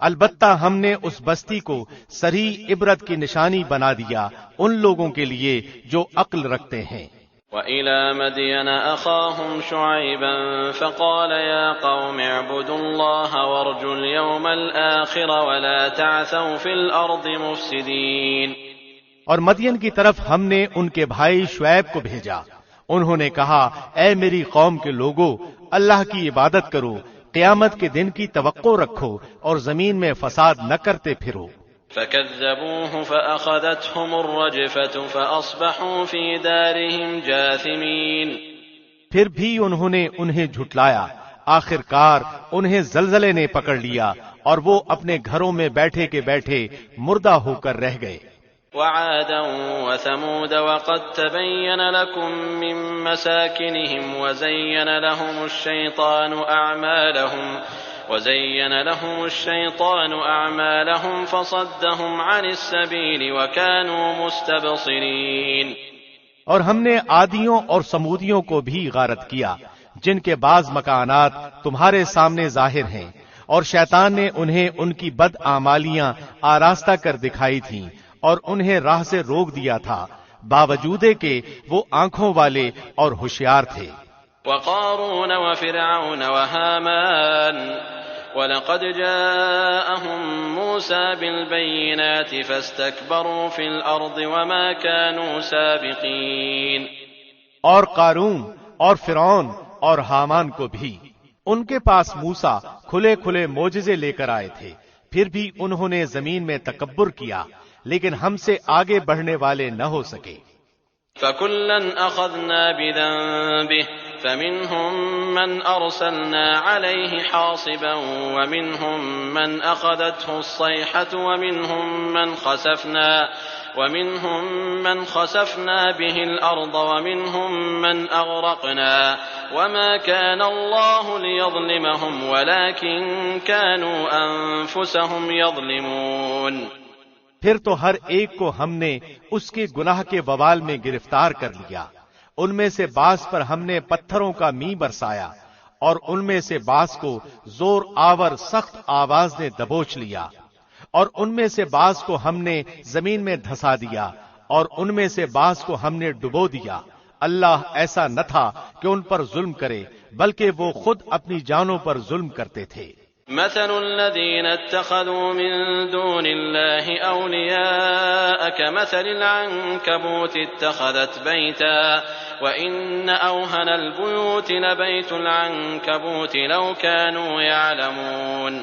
البتہ ہم نے اس بستی کو صریح عبرت کی نشانی بنا دیا ان لوگوں کے لیے جو عقل رکھتے ہیں۔ وَإِلَى مَدْيَنَ أَخَاهُمْ شُعَيْبًا فَقَالَ يَا قَوْمِ اعْبُدُوا اللَّهَ وَارْجُوا الْيَوْمَ الْآخِرَ وَلَا تَعْثَوْا فِي الْأَرْضِ مُفْسِدِينَ۔ اور مدین کی طرف ہم نے ان کے بھائی شعیب کو بھیجا، انہوں نے کہا اے میری قوم کے لوگو، اللہ کی عبادت کرو، قیامت کے دن کی توقع رکھو اور زمین میں فساد نہ کرتے پھرو۔ فَكَذَّبُوهُ فَأَخَذَتْهُمُ الرَّجْفَةُ فَأَصْبَحُوا فِي دَارِهِمْ جَاثِمِينَ۔ پھر بھی انہوں نے انہیں جھٹلایا، آخر کار انہیں زلزلے نے پکڑ لیا اور وہ اپنے گھروں میں بیٹھے کے بیٹھے مردہ ہو کر رہ گئے۔ وعادا وثمود وقد تبين لكم من مساكنهم وزين لهم الشيطان أعمالهم فصدهم عن السبيل وكانوا مستبصرين۔ اور ہم نے عادیوں اور سمودیوں کو بھی غارت کیا جن کے بعض مکانات تمہارے سامنے ظاہر ہیں، اور شیطان نے انہیں ان کی بد اعمالیاں آراستہ کر دکھائی تھیں اور انہیں راہ سے روک دیا تھا، باوجود کہ وہ آنکھوں والے اور ہوشیار تھے۔ وقارون وفرعون وهامان ولقد جاءهم موسى بالبينات فاستكبروا في الأرض وما كانوا سابقين۔ اور قارون اور فرعون اور حامان کو بھی ان کے پاس موسیٰ کھلے کھلے معجزے لے کر آئے تھے، پھر بھی انہوں نے زمین میں تکبر کیا، لیکن ہم سے آگے بڑھنے والے نہ ہو سکے۔ فَكُلًّا أَخَذْنَا بِذَنبِهِ فَمِنْهُمْ مَنْ أَرْسَلْنَا عَلَيْهِ حَاصِبًا وَمِنْهُمْ مَنْ أَخَذَتْهُ الصَّيْحَةُ وَمِنْهُمْ مَنْ خَسَفْنَا بِهِ الْأَرْضَ وَمِنْهُمْ مَنْ أَغْرَقْنَا وَمَا كَانَ اللَّهُ لِيَظْلِمَهُمْ وَلَكِنْ كَانُوا أَنفُسَهُمْ يَظْلِمُونَ۔ پھر تو ہر ایک کو ہم نے اس کے گناہ کے وبال میں گرفتار کر لیا، ان میں سے بعض پر ہم نے پتھروں کا می برسایا اور ان میں سے بعض کو زور آور سخت آواز نے دبوچ لیا، اور ان میں سے بعض کو ہم نے زمین میں دھسا دیا اور ان میں سے بعض کو ہم نے ڈبو دیا۔ اللہ ایسا نہ تھا کہ ان پر ظلم کرے، بلکہ وہ خود اپنی جانوں پر ظلم کرتے تھے۔ مثل الذين اتخذوا من دون الله أولياء كمثل العنكبوت اتخذت بيتا وإن أوهن البيوت لبيت العنكبوت لو كانوا يعلمون۔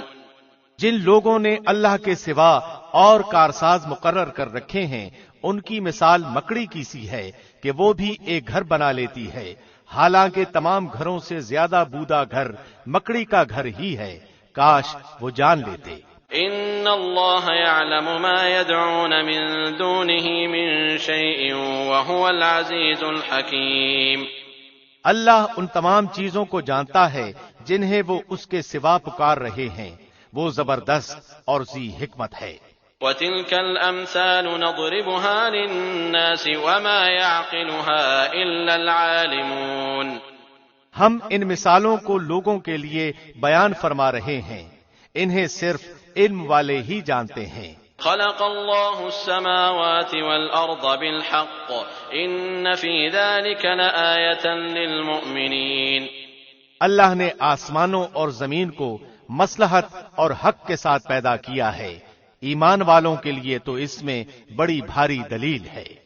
جن لوگوں نے اللہ کے سوا اور کارساز مقرر کر رکھے ہیں ان کی مثال مکڑی کی سی ہے کہ وہ بھی ایک گھر بنا لیتی ہے، حالانکہ تمام گھروں سے زیادہ بودا گھر مکڑی کا گھر ہی ہے، کاش وہ جان لیتے۔ ان اللہ یعلم ما يدعون من دونه من شیء وهو العزیز الحکیم۔ اللہ ان تمام چیزوں کو جانتا ہے جنہیں وہ اس کے سوا پکار رہے ہیں، وہ زبردست اور ذی حکمت ہے۔ وَتِلْكَ الْأَمْثَالُ نَضْرِبُهَا لِلنَّاسِ وَمَا يَعْقِلُهَا إِلَّا الْعَالِمُونَ۔ ہم ان مثالوں کو لوگوں کے لیے بیان فرما رہے ہیں، انہیں صرف علم والے ہی جانتے ہیں۔ خلق الله السماوات والأرض بالحق إن في ذلك لآية للمؤمنين۔ اللہ نے آسمانوں اور زمین کو مصلحت اور حق کے ساتھ پیدا کیا ہے، ایمان والوں کے لیے تو اس میں بڑی بھاری دلیل ہے۔